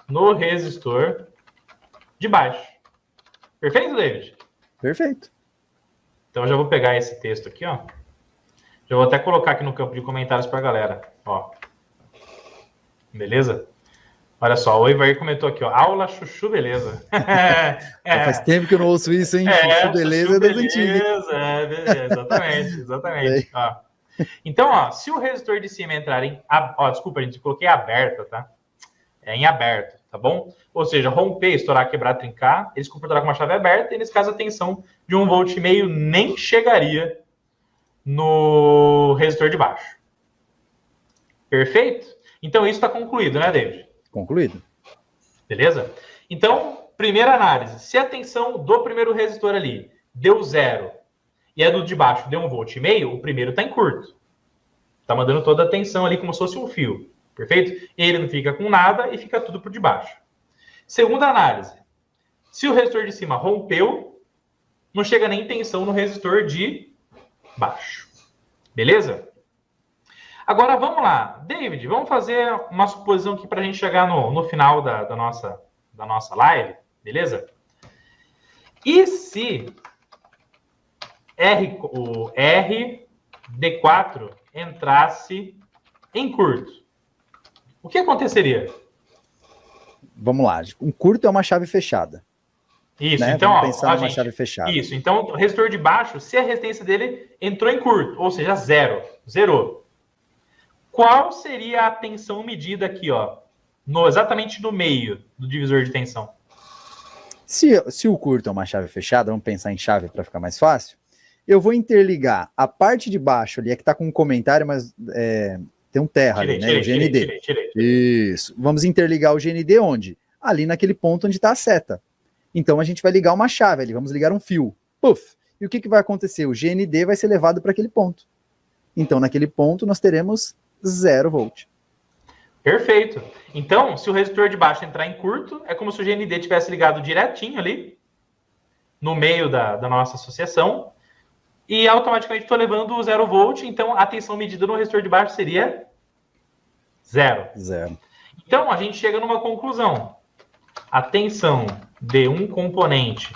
no resistor de baixo. Perfeito, David? Perfeito. Então, eu já vou pegar esse texto aqui, ó. Já vou até colocar aqui no campo de comentários para a galera, ó. Beleza? Olha só, o Ivair comentou aqui, ó. Aula chuchu, beleza. Faz tempo que eu não ouço isso, hein? Chuchu, beleza, das antigas. Exatamente. Ó. Então, ó, se o resistor de cima entrar em... desculpa, gente, coloquei aberta, tá? Em aberto, tá bom? Ou seja, romper, estourar, quebrar, trincar, ele se comportará com uma chave aberta, e nesse caso a tensão de 1,5 V nem chegaria no resistor de baixo. Perfeito? Então isso está concluído, né, David? Concluído. Beleza? Então, primeira análise. Se a tensão do primeiro resistor ali deu 0 e a do de baixo deu 1,5 V, o primeiro está em curto. Está mandando toda a tensão ali como se fosse um fio. Perfeito? Ele não fica com nada e fica tudo por debaixo. Segunda análise. Se o resistor de cima rompeu, não chega nem tensão no resistor de baixo. Beleza? Agora, vamos lá. David, vamos fazer uma suposição aqui para a gente chegar no final da nossa live. Beleza? E se o RD4 entrasse em curto? O que aconteceria? Vamos lá. Um curto é uma chave fechada. Isso, né? então, vamos pensar numa chave fechada. Isso, então, o resistor de baixo, se a resistência dele entrou em curto, ou seja, zerou. Qual seria a tensão medida aqui, ó? Exatamente no meio do divisor de tensão. Se o curto é uma chave fechada, vamos pensar em chave para ficar mais fácil, eu vou interligar a parte de baixo ali, é que está com um comentário, mas tem um terra ali, né? O GND. Tirei. Isso. Vamos interligar o GND onde? Ali naquele ponto onde está a seta. Então a gente vai ligar uma chave ali, vamos ligar um fio. Puf! E o que vai acontecer? O GND vai ser levado para aquele ponto. Então naquele ponto nós teremos 0 volt. Perfeito. Então, se o resistor de baixo entrar em curto, é como se o GND tivesse ligado direitinho ali, no meio da nossa associação, e automaticamente estou levando o 0 volt, então a tensão medida no resistor de baixo seria 0. Então, a gente chega numa conclusão. A tensão de um componente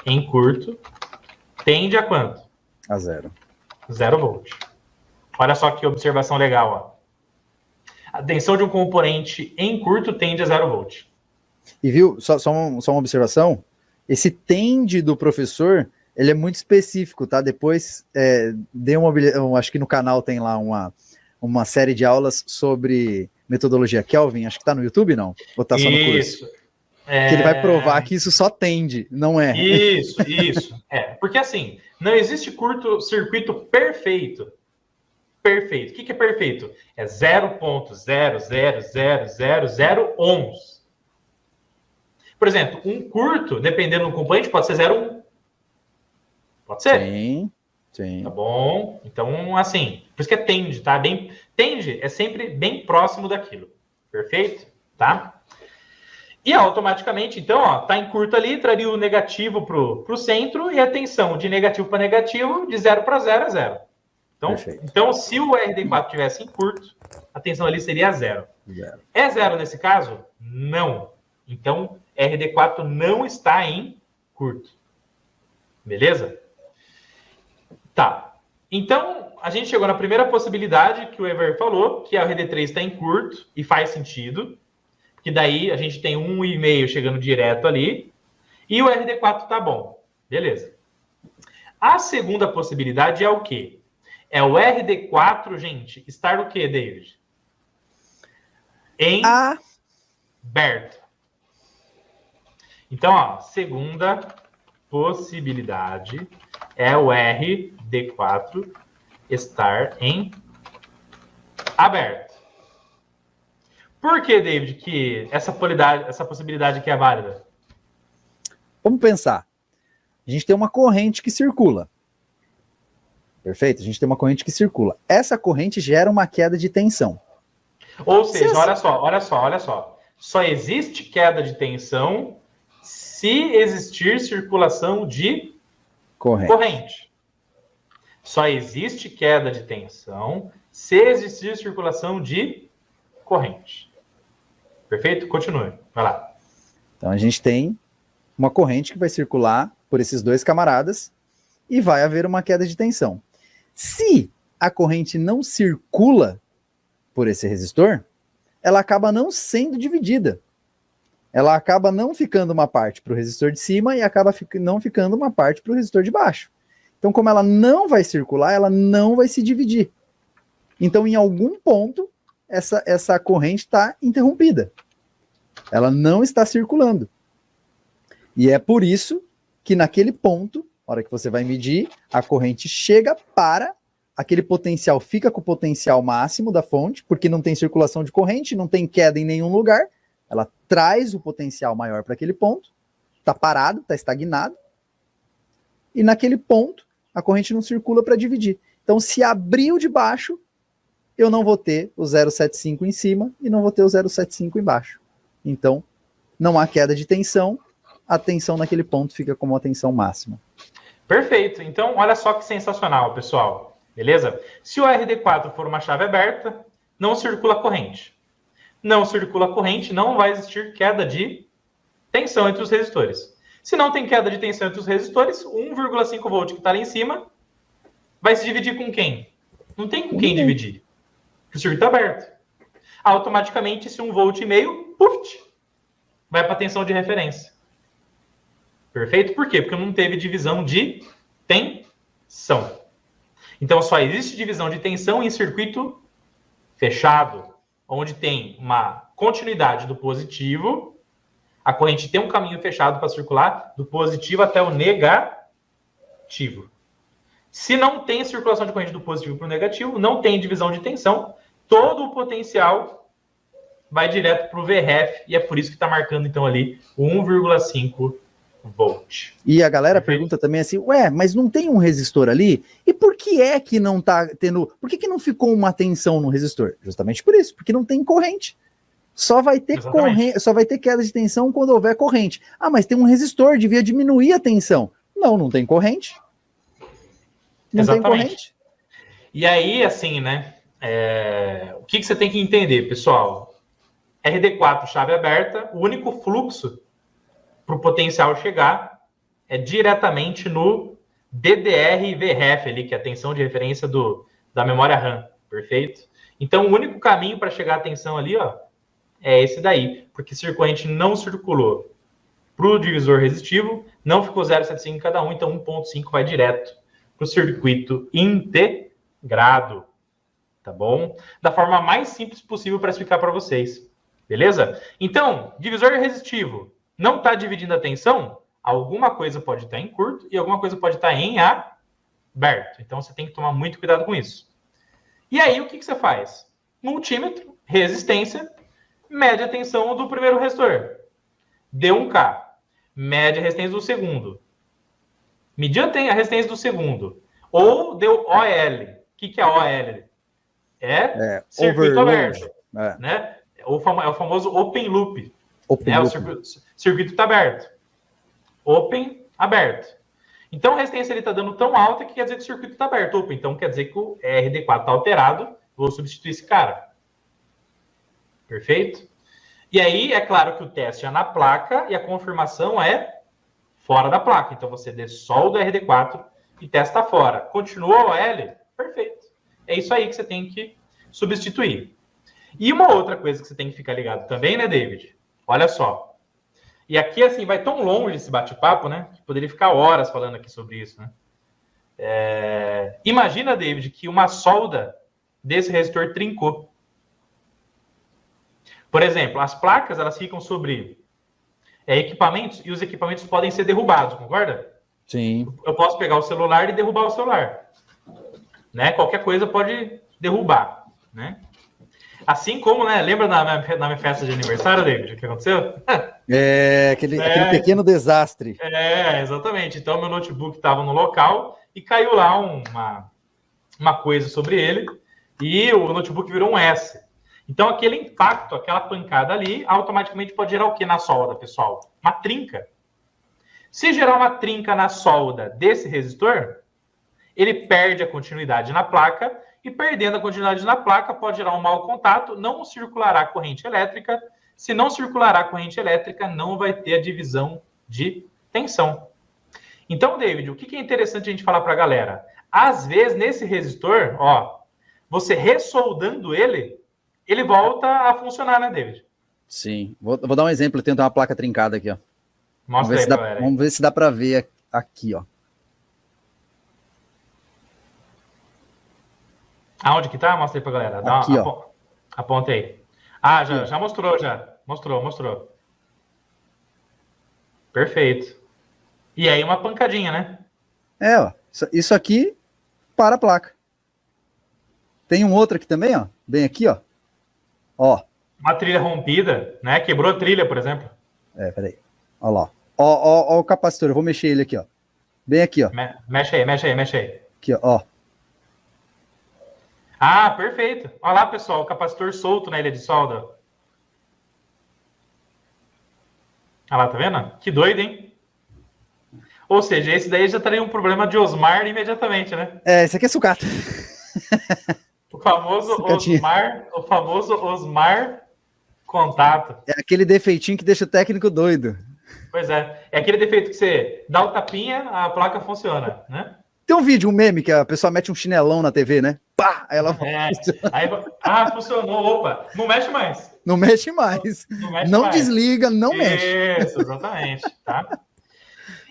em curto tende a quanto? A 0. 0 volt. Olha só que observação legal, ó. A tensão de um componente em curto tende a 0 volt. E viu, só uma observação, esse tende do professor, ele é muito específico, tá? Depois, acho que no canal tem lá uma série de aulas sobre metodologia Kelvin, acho que tá no YouTube, não? Ou tá só no curso? Isso. Que ele vai provar que isso só tende, não é? Isso. Porque assim, não existe curto-circuito perfeito. Perfeito. O que é perfeito? É 0,00000 ohms. Por exemplo, um curto, dependendo do componente, pode ser 0,1. Pode ser? Sim. Tá bom? Então, assim, por isso que é tende, tá? Tende é sempre bem próximo daquilo. Perfeito? Tá? E automaticamente, então, ó, tá em curto ali, traria o negativo pro centro e a tensão de negativo para negativo, de 0 para 0 é 0. Então, se o RD4 tivesse em curto, a tensão ali seria 0. É 0 nesse caso? Não. Então, RD4 não está em curto. Beleza? Tá. Então, a gente chegou na primeira possibilidade que o Ever falou, que a RD3 está em curto e faz sentido, que daí a gente tem 1,5 chegando direto ali, e o RD4 tá bom. Beleza. A segunda possibilidade é o quê? É o RD4, gente, estar o quê, David? Em aberto. Então, ó, segunda possibilidade é o RD4 estar em aberto. Por que, David, que essa possibilidade aqui é válida? Vamos pensar. A gente tem uma corrente que circula. Perfeito? A gente tem uma corrente que circula. Essa corrente gera uma queda de tensão. Ou seja, olha só. Só existe queda de tensão se existir circulação de corrente. Só existe queda de tensão se existir circulação de corrente. Perfeito? Continue. Vai lá. Então a gente tem uma corrente que vai circular por esses dois camaradas e vai haver uma queda de tensão. Se a corrente não circula por esse resistor, ela acaba não sendo dividida. Ela acaba não ficando uma parte para o resistor de cima e acaba não ficando uma parte para o resistor de baixo. Então, como ela não vai circular, ela não vai se dividir. Então, em algum ponto, essa corrente está interrompida. Ela não está circulando. E é por isso que naquele ponto, na hora que você vai medir, a corrente chega para aquele potencial, fica com o potencial máximo da fonte, porque não tem circulação de corrente, não tem queda em nenhum lugar. Ela traz o potencial maior para aquele ponto, está parado, está estagnado, e naquele ponto a corrente não circula para dividir. Então, se abrir o de baixo, eu não vou ter o 0,75 em cima e não vou ter o 0,75 embaixo. Então, não há queda de tensão, a tensão naquele ponto fica como a tensão máxima. Perfeito. Então, olha só que sensacional, pessoal. Beleza? Se o RD4 for uma chave aberta, não circula corrente. Não circula corrente, não vai existir queda de tensão entre os resistores. Se não tem queda de tensão entre os resistores, 1,5 volt que está ali em cima vai se dividir com quem? Não tem com quem dividir. O circuito está aberto. Automaticamente, esse 1,5 volt, vai para a tensão de referência. Perfeito? Por quê? Porque não teve divisão de tensão. Então, só existe divisão de tensão em circuito fechado, onde tem uma continuidade do positivo, a corrente tem um caminho fechado para circular do positivo até o negativo. Se não tem circulação de corrente do positivo para o negativo, não tem divisão de tensão, todo o potencial vai direto para o VRF, e é por isso que está marcando, então, ali o 1,5 volt. E a galera pergunta também assim, mas não tem um resistor ali? E por que é que não tá tendo... Por que não ficou uma tensão no resistor? Justamente por isso, porque não tem corrente. Só vai ter corrente, só vai ter queda de tensão quando houver corrente. Ah, mas tem um resistor, devia diminuir a tensão. Não tem corrente. Não tem corrente. E aí, assim, né? O que você tem que entender, pessoal? RD4, chave aberta, o único fluxo para o potencial chegar é diretamente no DDR VRF ali, que é a tensão de referência da memória RAM, perfeito? Então, o único caminho para chegar à tensão ali, ó, é esse daí, porque esse corrente não circulou para o divisor resistivo, não ficou 0,75 em cada um, então 1,5 vai direto para o circuito integrado, tá bom? Da forma mais simples possível para explicar para vocês, beleza? Então, divisor resistivo não está dividindo a tensão, alguma coisa pode estar em curto e alguma coisa pode estar em aberto. Então, você tem que tomar muito cuidado com isso. E aí, o que você faz? Multímetro, resistência, mede a tensão do primeiro resistor. Deu 1K. Mede a resistência do segundo. Mediu a resistência do segundo. Ou deu OL. O que é OL? É circuito aberto. Né? É o famoso open loop. O circuito está aberto. Open, aberto. Então, a resistência está dando tão alta que quer dizer que o circuito está aberto. Opa, então quer dizer que o RD4 está alterado. Vou substituir esse cara. Perfeito? E aí, é claro que o teste é na placa e a confirmação é fora da placa. Então, você dessolda o RD4 e testa fora. Continua o OL? Perfeito. É isso aí que você tem que substituir. E uma outra coisa que você tem que ficar ligado também, né, David? Olha só. E aqui, assim, vai tão longe esse bate-papo, né? Que poderia ficar horas falando aqui sobre isso, né? Imagina, David, que uma solda desse resistor trincou. Por exemplo, as placas, elas ficam sobre equipamentos e os equipamentos podem ser derrubados, concorda? Sim. Eu posso pegar o celular e derrubar o celular. Né? Qualquer coisa pode derrubar, né? Assim como, né? Lembra na minha festa de aniversário, David, o que aconteceu? Aquele pequeno desastre. Exatamente. Então, meu notebook estava no local e caiu lá uma coisa sobre ele e o notebook virou um S. Então, aquele impacto, aquela pancada ali, automaticamente pode gerar o que na solda, pessoal? Uma trinca. Se gerar uma trinca na solda desse resistor, ele perde a continuidade na placa e, perdendo a continuidade na placa, pode gerar um mau contato, não circulará corrente elétrica. Se não circulará corrente elétrica, não vai ter a divisão de tensão. Então, David, o que é interessante a gente falar para a galera? Às vezes, nesse resistor, ó, você ressoldando ele volta a funcionar, né, David? Sim. Vou dar um exemplo. Eu tenho uma placa trincada aqui, ó. Mostra aí, galera. Vamos ver se dá para ver aqui, ó. Aonde que tá? Mostra aí pra galera. Aqui, ó. Aponta aí. Ah, já mostrou, já. Mostrou. Perfeito. E aí uma pancadinha, né? Ó. Isso aqui para a placa. Tem um outro aqui também, ó. Bem aqui, ó. Ó. Uma trilha rompida, né? Quebrou a trilha, por exemplo. Peraí. Olha lá. Ó o capacitor. Eu vou mexer ele aqui, ó. Bem aqui, ó. Mexe aí. Aqui, ó. Ah, perfeito. Olha lá, pessoal, o capacitor solto na ilha de solda. Olha lá, tá vendo? Que doido, hein? Ou seja, esse daí já teria um problema de Osmar imediatamente, né? Esse aqui é sucata. O famoso Osmar contato. É aquele defeitinho que deixa o técnico doido. Pois é. É aquele defeito que você dá o tapinha, a placa funciona, né? Tem um vídeo, um meme, que a pessoa mete um chinelão na TV, né? Pá! Aí ela... funcionou. Opa, não mexe mais. Não mexe mais. Não desliga, não mexe. Isso, exatamente. Tá?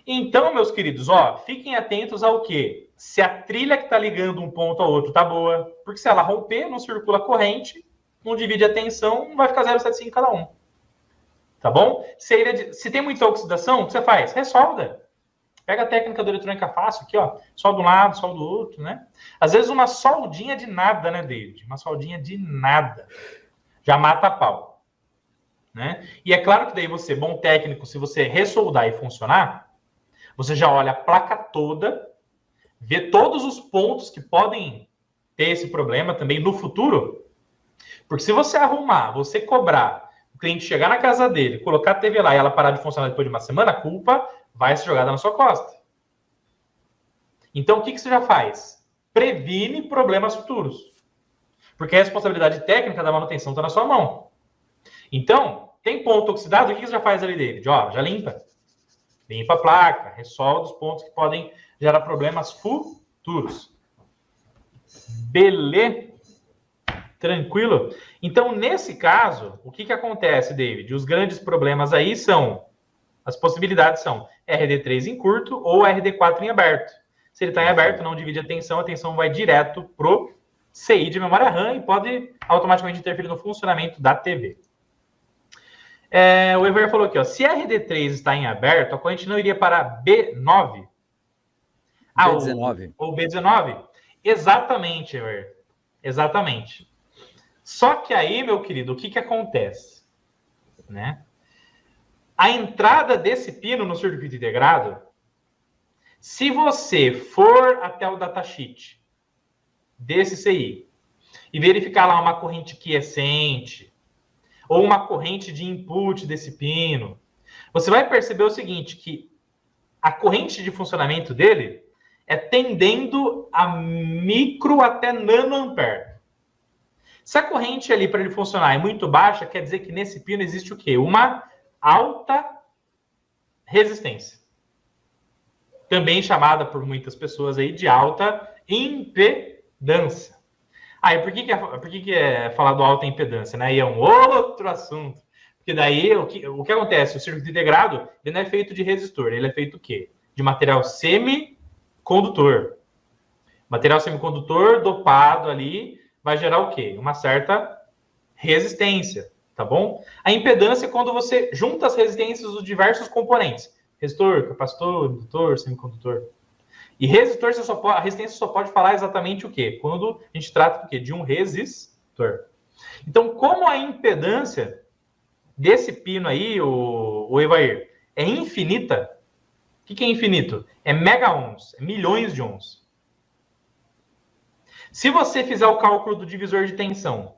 Então, meus queridos, ó, fiquem atentos ao quê? Se a trilha que está ligando um ponto ao outro tá boa, porque se ela romper, não circula corrente, não divide a tensão, vai ficar 0,75 cada um. Tá bom? Se tem muita oxidação, o que você faz? Ressolda. Pega a técnica do eletrônica fácil aqui, ó. Solda de um lado, solda do outro, né? Às vezes uma soldinha de nada, né, David? Uma soldinha de nada já mata a pau. Né? E é claro que daí você, bom técnico, se você ressoldar e funcionar, você já olha a placa toda, vê todos os pontos que podem ter esse problema também no futuro. Porque se você arrumar, você cobrar, o cliente chegar na casa dele, colocar a TV lá e ela parar de funcionar depois de uma semana, a culpa vai ser jogada na sua costa. Então, o que você já faz? Previne problemas futuros. Porque a responsabilidade técnica da manutenção está na sua mão. Então, tem ponto oxidado, o que você já faz ali, David? Ó, já limpa. Limpa a placa, ressolve os pontos que podem gerar problemas futuros. Beleza? Tranquilo? Então, nesse caso, o que acontece, David? Os grandes problemas aí são, as possibilidades são RD3 em curto ou RD4 em aberto. Se ele está em aberto, não divide a tensão vai direto pro CI de memória RAM e pode automaticamente interferir no funcionamento da TV. O Ever falou aqui, ó, se RD3 está em aberto, a corrente não iria para B9? B19. Ou B19? Exatamente, Ever. Exatamente. Só que aí, meu querido, o que acontece? Né? A entrada desse pino no circuito integrado, se você for até o datasheet desse CI e verificar lá uma corrente quiescente ou uma corrente de input desse pino, você vai perceber o seguinte, que a corrente de funcionamento dele é tendendo a micro até nanoampere. Se a corrente ali para ele funcionar é muito baixa, quer dizer que nesse pino existe o quê? Uma alta resistência. Também chamada por muitas pessoas aí de alta impedância. E por que é falado alta impedância? Né? E é um outro assunto. Porque daí, o que acontece? O circuito integrado, ele não é feito de resistor. Ele é feito o quê? De material semicondutor. Material semicondutor dopado ali vai gerar o quê? Uma certa resistência, tá bom? A impedância é quando você junta as resistências dos diversos componentes. Resistor, capacitor, indutor, semicondutor. E resistor, a resistência só pode falar exatamente o quê? Quando a gente trata do quê? De um resistor. Então, como a impedância desse pino aí, o Evair, é infinita, o que é infinito? É mega-ohms, é milhões de ohms. Se você fizer o cálculo do divisor de tensão,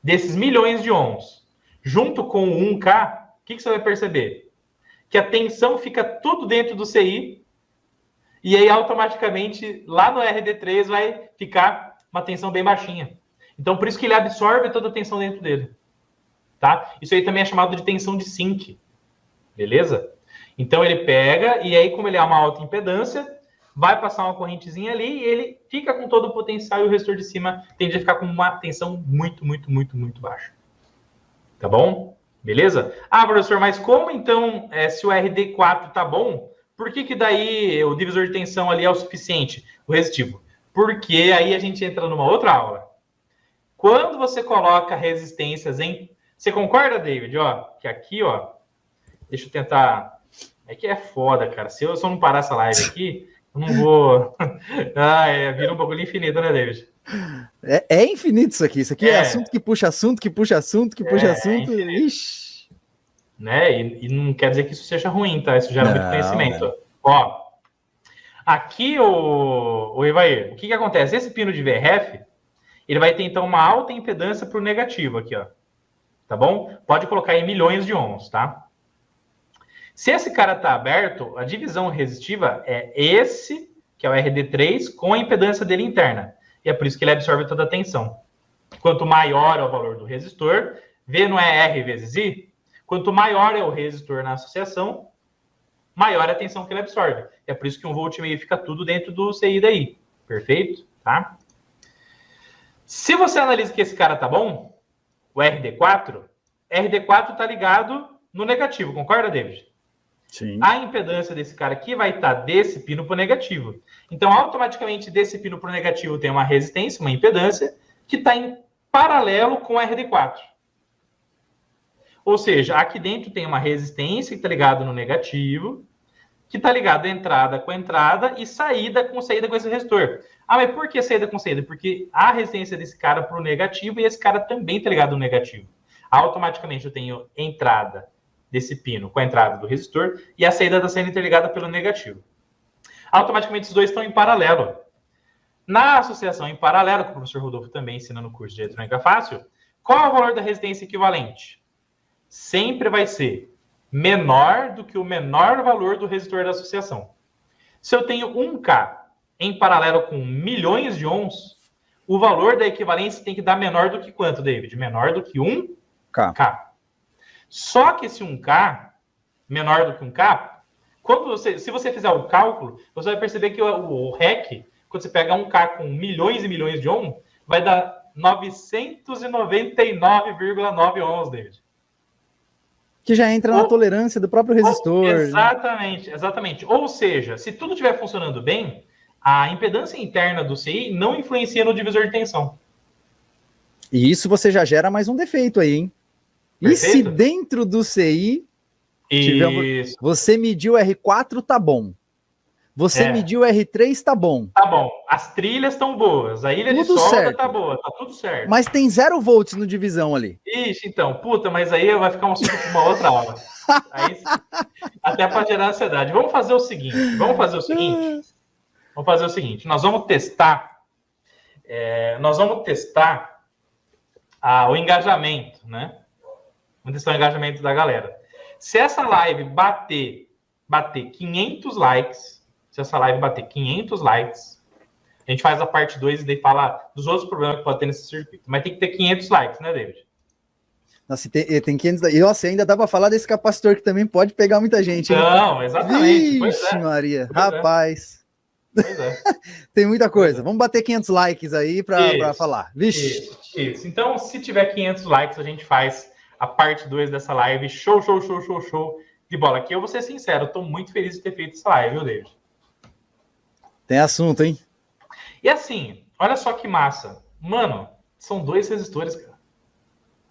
desses milhões de ohms, junto com o 1K, o que você vai perceber? Que a tensão fica tudo dentro do CI, e aí automaticamente lá no RD3 vai ficar uma tensão bem baixinha. Então por isso que ele absorve toda a tensão dentro dele. Tá? Isso aí também é chamado de tensão de sink. Beleza? Então ele pega, e aí como ele é uma alta impedância, vai passar uma correntezinha ali e ele fica com todo o potencial e o resistor de cima tende a ficar com uma tensão muito, muito, muito, muito baixa. Tá bom? Beleza? Professor, mas como então, se o RD4 tá bom, por que daí o divisor de tensão ali é o suficiente, o resistivo? Porque aí a gente entra numa outra aula. Quando você coloca resistências em... Você concorda, David? Ó, que aqui, ó... Deixa eu tentar... É que é foda, cara. Se eu não parar essa live aqui... Eu não vou... vira um bagulho infinito, né, David? É infinito isso aqui. Isso aqui é assunto que puxa assunto, que puxa assunto, que puxa assunto. Ixi. Né? E não quer dizer que isso seja ruim, tá? Isso gera muito conhecimento. Né? Ó, aqui, o Evair, o que acontece? Esse pino de VRF, ele vai ter, então, uma alta impedância por negativo aqui, ó. Tá bom? Pode colocar em milhões de ohms, tá? Se esse cara está aberto, a divisão resistiva é esse, que é o RD3, com a impedância dele interna. E é por isso que ele absorve toda a tensão. Quanto maior é o valor do resistor, V não é R vezes I? Quanto maior é o resistor na associação, maior é a tensão que ele absorve. É por isso que 1,5 volt fica tudo dentro do CI daí. Perfeito? Tá? Se você analisa que esse cara tá bom, o RD4 está ligado no negativo. Concorda, David? Sim. A impedância desse cara aqui vai estar desse pino para o negativo. Então, automaticamente, desse pino para o negativo tem uma resistência, uma impedância, que está em paralelo com o RD4. Ou seja, aqui dentro tem uma resistência que está ligada no negativo, que está ligada a entrada com entrada e saída com esse resistor. Mas por que saída com saída? Porque a resistência desse cara para o negativo e esse cara também está ligado no negativo. Automaticamente eu tenho entrada desse pino com a entrada do resistor e a saída está sendo interligada pelo negativo. Automaticamente os dois estão em paralelo. Na associação em paralelo, que o professor Rodolfo também ensina no curso de Eletrônica Fácil, qual é o valor da resistência equivalente? Sempre vai ser menor do que o menor valor do resistor da associação. Se eu tenho 1K em paralelo com milhões de ohms, o valor da equivalência tem que dar menor do que quanto, David? Menor do que 1K. Só que esse 1K, menor do que 1K, se você fizer o cálculo, você vai perceber que o REC, quando você pega 1K com milhões e milhões de ohms, vai dar 999,9 ohms, David. Que já entra na tolerância do próprio resistor. Exatamente, exatamente. Ou seja, se tudo estiver funcionando bem, a impedância interna do CI não influencia no divisor de tensão. E isso você já gera mais um defeito aí, hein? Perfeito? E se dentro do CI, você mediu R4, tá bom. Você mediu R3, tá bom. Tá bom. As trilhas estão boas. A ilha tudo de solda certo. tá boa. Tá tudo certo. Mas tem 0 volts no divisão ali. Ixi, então. Puta, mas aí vai ficar um assunto para uma outra aula. Aí, até para gerar ansiedade. Vamos fazer o seguinte. Nós vamos testar. O engajamento, né? Vamos testar o engajamento da galera. Se essa live bater 500 likes, a gente faz a parte 2 e daí fala dos outros problemas que pode ter nesse circuito. Mas tem que ter 500 likes, né, David? Nossa, tem 500... E nossa, ainda dá para falar desse capacitor que também pode pegar muita gente, hein? Não, exatamente. Vixe, Maria. Rapaz. Pois é. Tem muita coisa. Vamos bater 500 likes aí para falar. Vixe. Isso. Então, se tiver 500 likes, a gente faz a parte 2 dessa live. Show de bola. Aqui eu vou ser sincero, eu tô muito feliz de ter feito essa live, viu, David? Tem assunto, hein? E assim, olha só que massa. Mano, são 2 resistores, cara.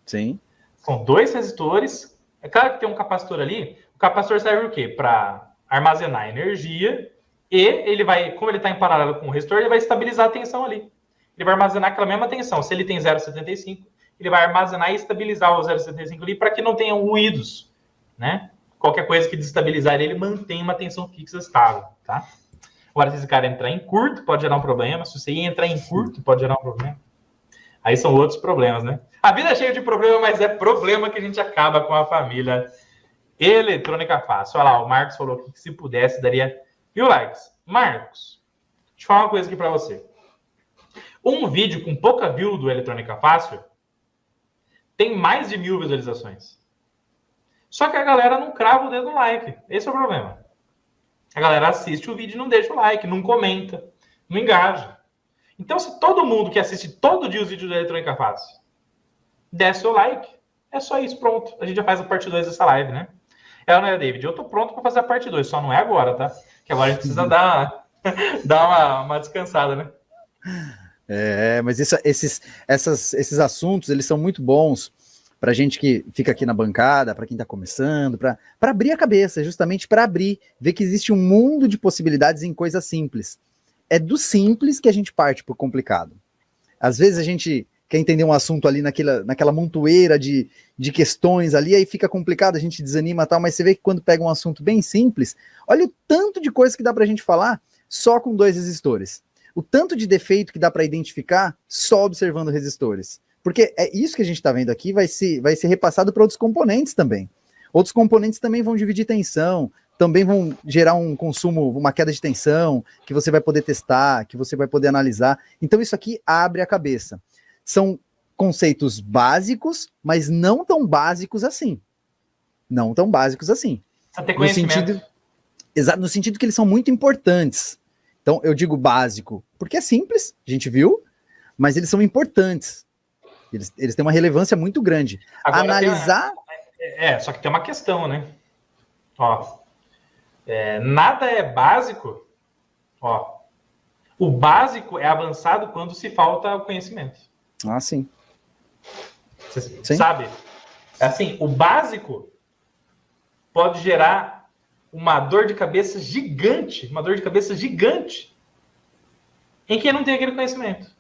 Sim. São 2 resistores. É claro que tem um capacitor ali. O capacitor serve o quê? Para armazenar energia. E ele vai, como ele está em paralelo com o resistor, ele vai estabilizar a tensão ali. Ele vai armazenar aquela mesma tensão. Se ele tem 0,75, ele vai armazenar e estabilizar o 0,75 ali para que não tenham ruídos, né? Qualquer coisa que desestabilizar ele mantém uma tensão fixa estável, tá? Agora, se esse cara entrar em curto, pode gerar um problema. Se você entrar em curto, pode gerar um problema. Aí são outros problemas, né? A vida é cheia de problema, mas é problema que a gente acaba com a família Eletrônica Fácil. Olha lá, o Marcos falou que se pudesse, daria 1000 likes. Marcos, deixa eu falar uma coisa aqui para você. Um vídeo com pouca view do Eletrônica Fácil tem mais de 1000 visualizações. Só que a galera não crava o dedo no like. Esse é o problema. A galera assiste o vídeo e não deixa o like, não comenta, não engaja. Então, se todo mundo que assiste todo dia os vídeos do Eletrônica Fácil der seu like, é só isso, pronto. A gente já faz a parte 2 dessa live, né? Não é, David? Eu tô pronto para fazer a parte 2, só não é agora, tá? Que agora a gente precisa dar uma descansada, né? Mas esses assuntos, eles são muito bons para gente que fica aqui na bancada, para quem está começando, para abrir a cabeça, justamente para abrir, ver que existe um mundo de possibilidades em coisas simples. É do simples que a gente parte para o complicado. Às vezes a gente quer entender um assunto ali naquela montoeira de questões ali, aí fica complicado, a gente desanima e tal, mas você vê que quando pega um assunto bem simples, olha o tanto de coisa que dá para a gente falar só com 2 resistores. O tanto de defeito que dá para identificar só observando resistores. Porque é isso que a gente está vendo aqui, vai ser repassado para outros componentes também. Outros componentes também vão dividir tensão, também vão gerar um consumo, uma queda de tensão, que você vai poder testar, que você vai poder analisar. Então isso aqui abre a cabeça. São conceitos básicos, mas não tão básicos assim. Não tão básicos assim. Até conhecimento. No sentido que eles são muito importantes. Então eu digo básico, porque é simples, a gente viu, mas eles são importantes. Eles têm uma relevância muito grande. Agora, analisar... só que tem uma questão, né? Nada é básico. O básico é avançado quando se falta o conhecimento. Ah, sim. Você sabe? Assim, o básico pode gerar uma dor de cabeça gigante, em quem não tem aquele conhecimento.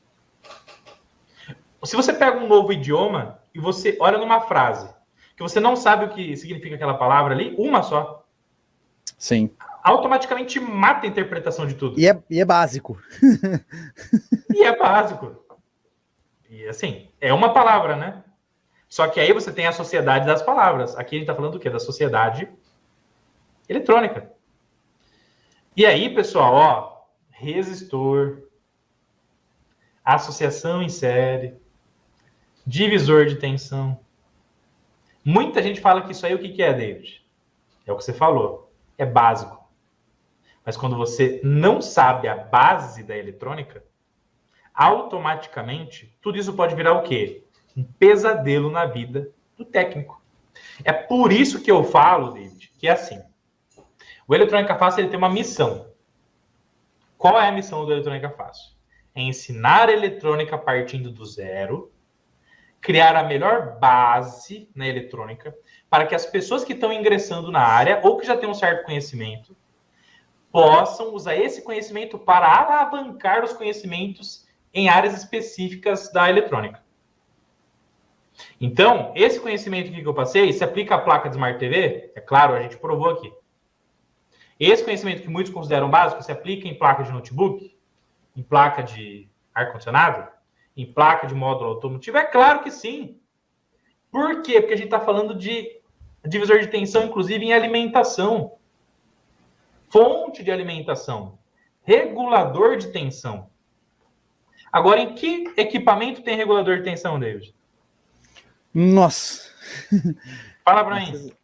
Se você pega um novo idioma e você olha numa frase que você não sabe o que significa aquela palavra ali, uma só. Sim. Automaticamente mata a interpretação de tudo. E é básico. E é básico. E assim, é uma palavra, né? Só que aí você tem a sociedade das palavras. Aqui a gente tá falando do quê? Da sociedade eletrônica. E aí, pessoal, resistor, associação em série, divisor de tensão. Muita gente fala que isso aí o que é, David? É o que você falou. É básico. Mas quando você não sabe a base da eletrônica, automaticamente, tudo isso pode virar o quê? Um pesadelo na vida do técnico. É por isso que eu falo, David, que é assim. O Eletrônica Fácil ele tem uma missão. Qual é a missão do Eletrônica Fácil? É ensinar eletrônica partindo do zero, criar a melhor base na eletrônica, para que as pessoas que estão ingressando na área, ou que já têm um certo conhecimento, possam usar esse conhecimento para alavancar os conhecimentos em áreas específicas da eletrônica. Então, esse conhecimento aqui que eu passei, se aplica à placa de Smart TV, é claro, a gente provou aqui. Esse conhecimento que muitos consideram básico, se aplica em placa de notebook, em placa de ar-condicionado, em placa de módulo automotivo? É claro que sim. Por quê? Porque a gente está falando de divisor de tensão, inclusive em alimentação. Fonte de alimentação. Regulador de tensão. Agora, em que equipamento tem regulador de tensão, David? Nossa. Fala para mim.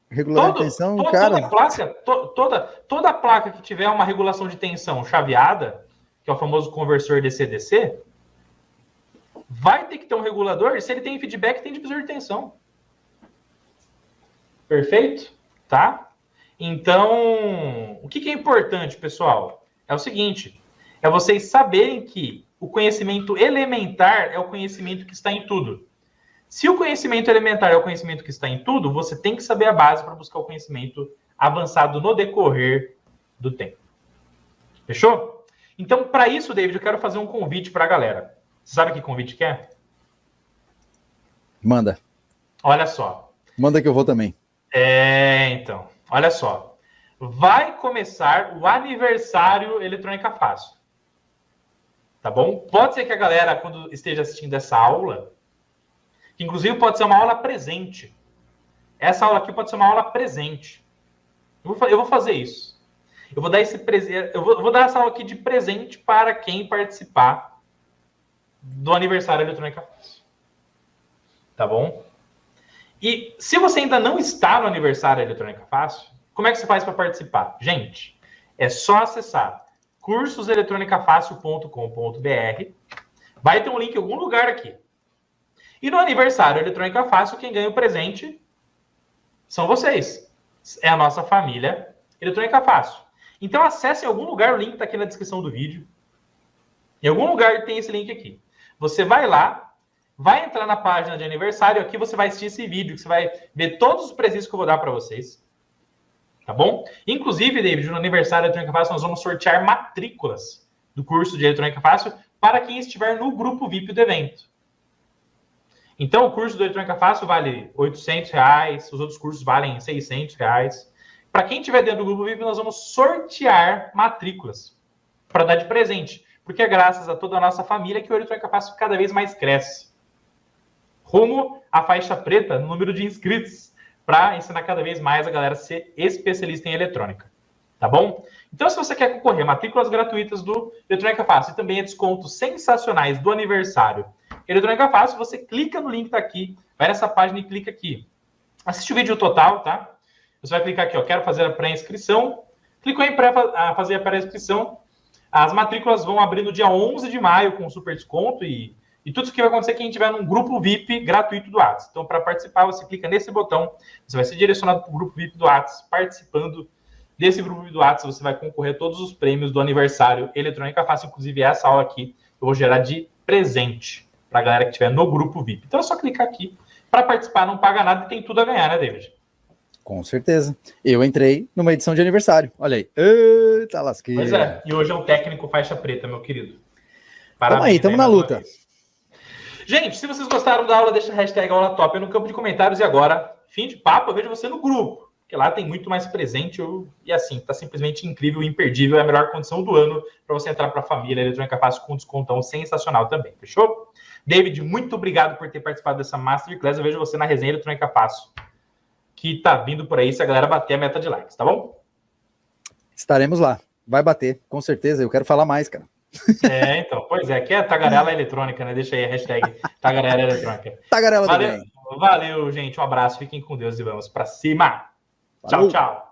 Regulador de tensão, cara... Toda placa que tiver uma regulação de tensão chaveada, que é o famoso conversor DC-DC, vai ter que ter um regulador, e se ele tem feedback, tem divisor de tensão. Perfeito? Tá? Então, o que é importante, pessoal? É o seguinte, é vocês saberem que o conhecimento elementar é o conhecimento que está em tudo. Se o conhecimento elementar é o conhecimento que está em tudo, você tem que saber a base para buscar o conhecimento avançado no decorrer do tempo. Fechou? Então, para isso, David, eu quero fazer um convite para a galera. Você sabe que convite que é? Manda. Olha só. Manda que eu vou também. Então. Olha só. Vai começar o aniversário Eletrônica Fácil. Tá bom? Pode ser que a galera, quando esteja assistindo essa aula, que inclusive pode ser uma aula presente. Essa aula aqui pode ser uma aula presente. Eu vou fazer isso. Eu vou dar esse presente. Eu vou dar essa aula aqui de presente para quem participar do aniversário Eletrônica Fácil. Tá bom? E se você ainda não está no aniversário Eletrônica Fácil, como é que você faz para participar? Gente, é só acessar cursoseletronicafácil.com.br. Vai ter um link em algum lugar aqui. E no aniversário Eletrônica Fácil, quem ganha o presente são vocês. É a nossa família Eletrônica Fácil. Então acesse em algum lugar, o link está aqui na descrição do vídeo. Em algum lugar tem esse link aqui. Você vai lá, vai entrar na página de aniversário, aqui você vai assistir esse vídeo, que você vai ver todos os presentes que eu vou dar para vocês. Tá bom? Inclusive, David, no aniversário Eletrônica Fácil, nós vamos sortear matrículas do curso de Eletrônica Fácil para quem estiver no grupo VIP do evento. Então, o curso do Eletrônica Fácil vale R$ 800, os outros cursos valem R$ 600. Para quem estiver dentro do grupo VIP, nós vamos sortear matrículas para dar de presente. Porque é graças a toda a nossa família que o Eletrônica Fácil cada vez mais cresce. Rumo à faixa preta no número de inscritos, para ensinar cada vez mais a galera a ser especialista em eletrônica. Tá bom? Então, se você quer concorrer a matrículas gratuitas do Eletrônica Fácil e também a descontos sensacionais do aniversário Eletrônica Fácil, você clica no link que tá aqui, vai nessa página e clica aqui. Assiste o vídeo total, tá? Você vai clicar aqui, ó, quero fazer a pré-inscrição. Clicou em fazer a pré-inscrição. As matrículas vão abrir no dia 11 de maio com super desconto e tudo isso que vai acontecer quem estiver num grupo VIP gratuito do WhatsApp. Então, para participar, você clica nesse botão, você vai ser direcionado para o grupo VIP do WhatsApp. Participando desse grupo VIP do WhatsApp, você vai concorrer a todos os prêmios do aniversário Eletrônica Fácil, inclusive essa aula aqui eu vou gerar de presente para a galera que estiver no grupo VIP. Então é só clicar aqui. Para participar, não paga nada e tem tudo a ganhar, né, David? Com certeza. Eu entrei numa edição de aniversário. Olha aí. Eita, lasqueira. Pois é. E hoje é um técnico faixa preta, meu querido. Parabéns. Tamo aí, tamo na luta. Gente, se vocês gostaram da aula, deixa a hashtag aula top no campo de comentários. E agora, fim de papo, eu vejo você no grupo. Porque lá tem muito mais presente. E assim, tá simplesmente incrível, imperdível. É a melhor condição do ano para você entrar para a família Eletrônica Fácil com descontão sensacional também. Fechou? David, muito obrigado por ter participado dessa Masterclass. Eu vejo você na resenha Eletrônica Fácil, que tá vindo por aí se a galera bater a meta de likes, tá bom? Estaremos lá. Vai bater, com certeza. Eu quero falar mais, cara. Então. Pois é. Aqui é Tagarela Eletrônica, né? Deixa aí a hashtag Tagarela Eletrônica. Tagarela valeu, também. Valeu, gente. Um abraço. Fiquem com Deus e vamos pra cima. Falou. Tchau, tchau.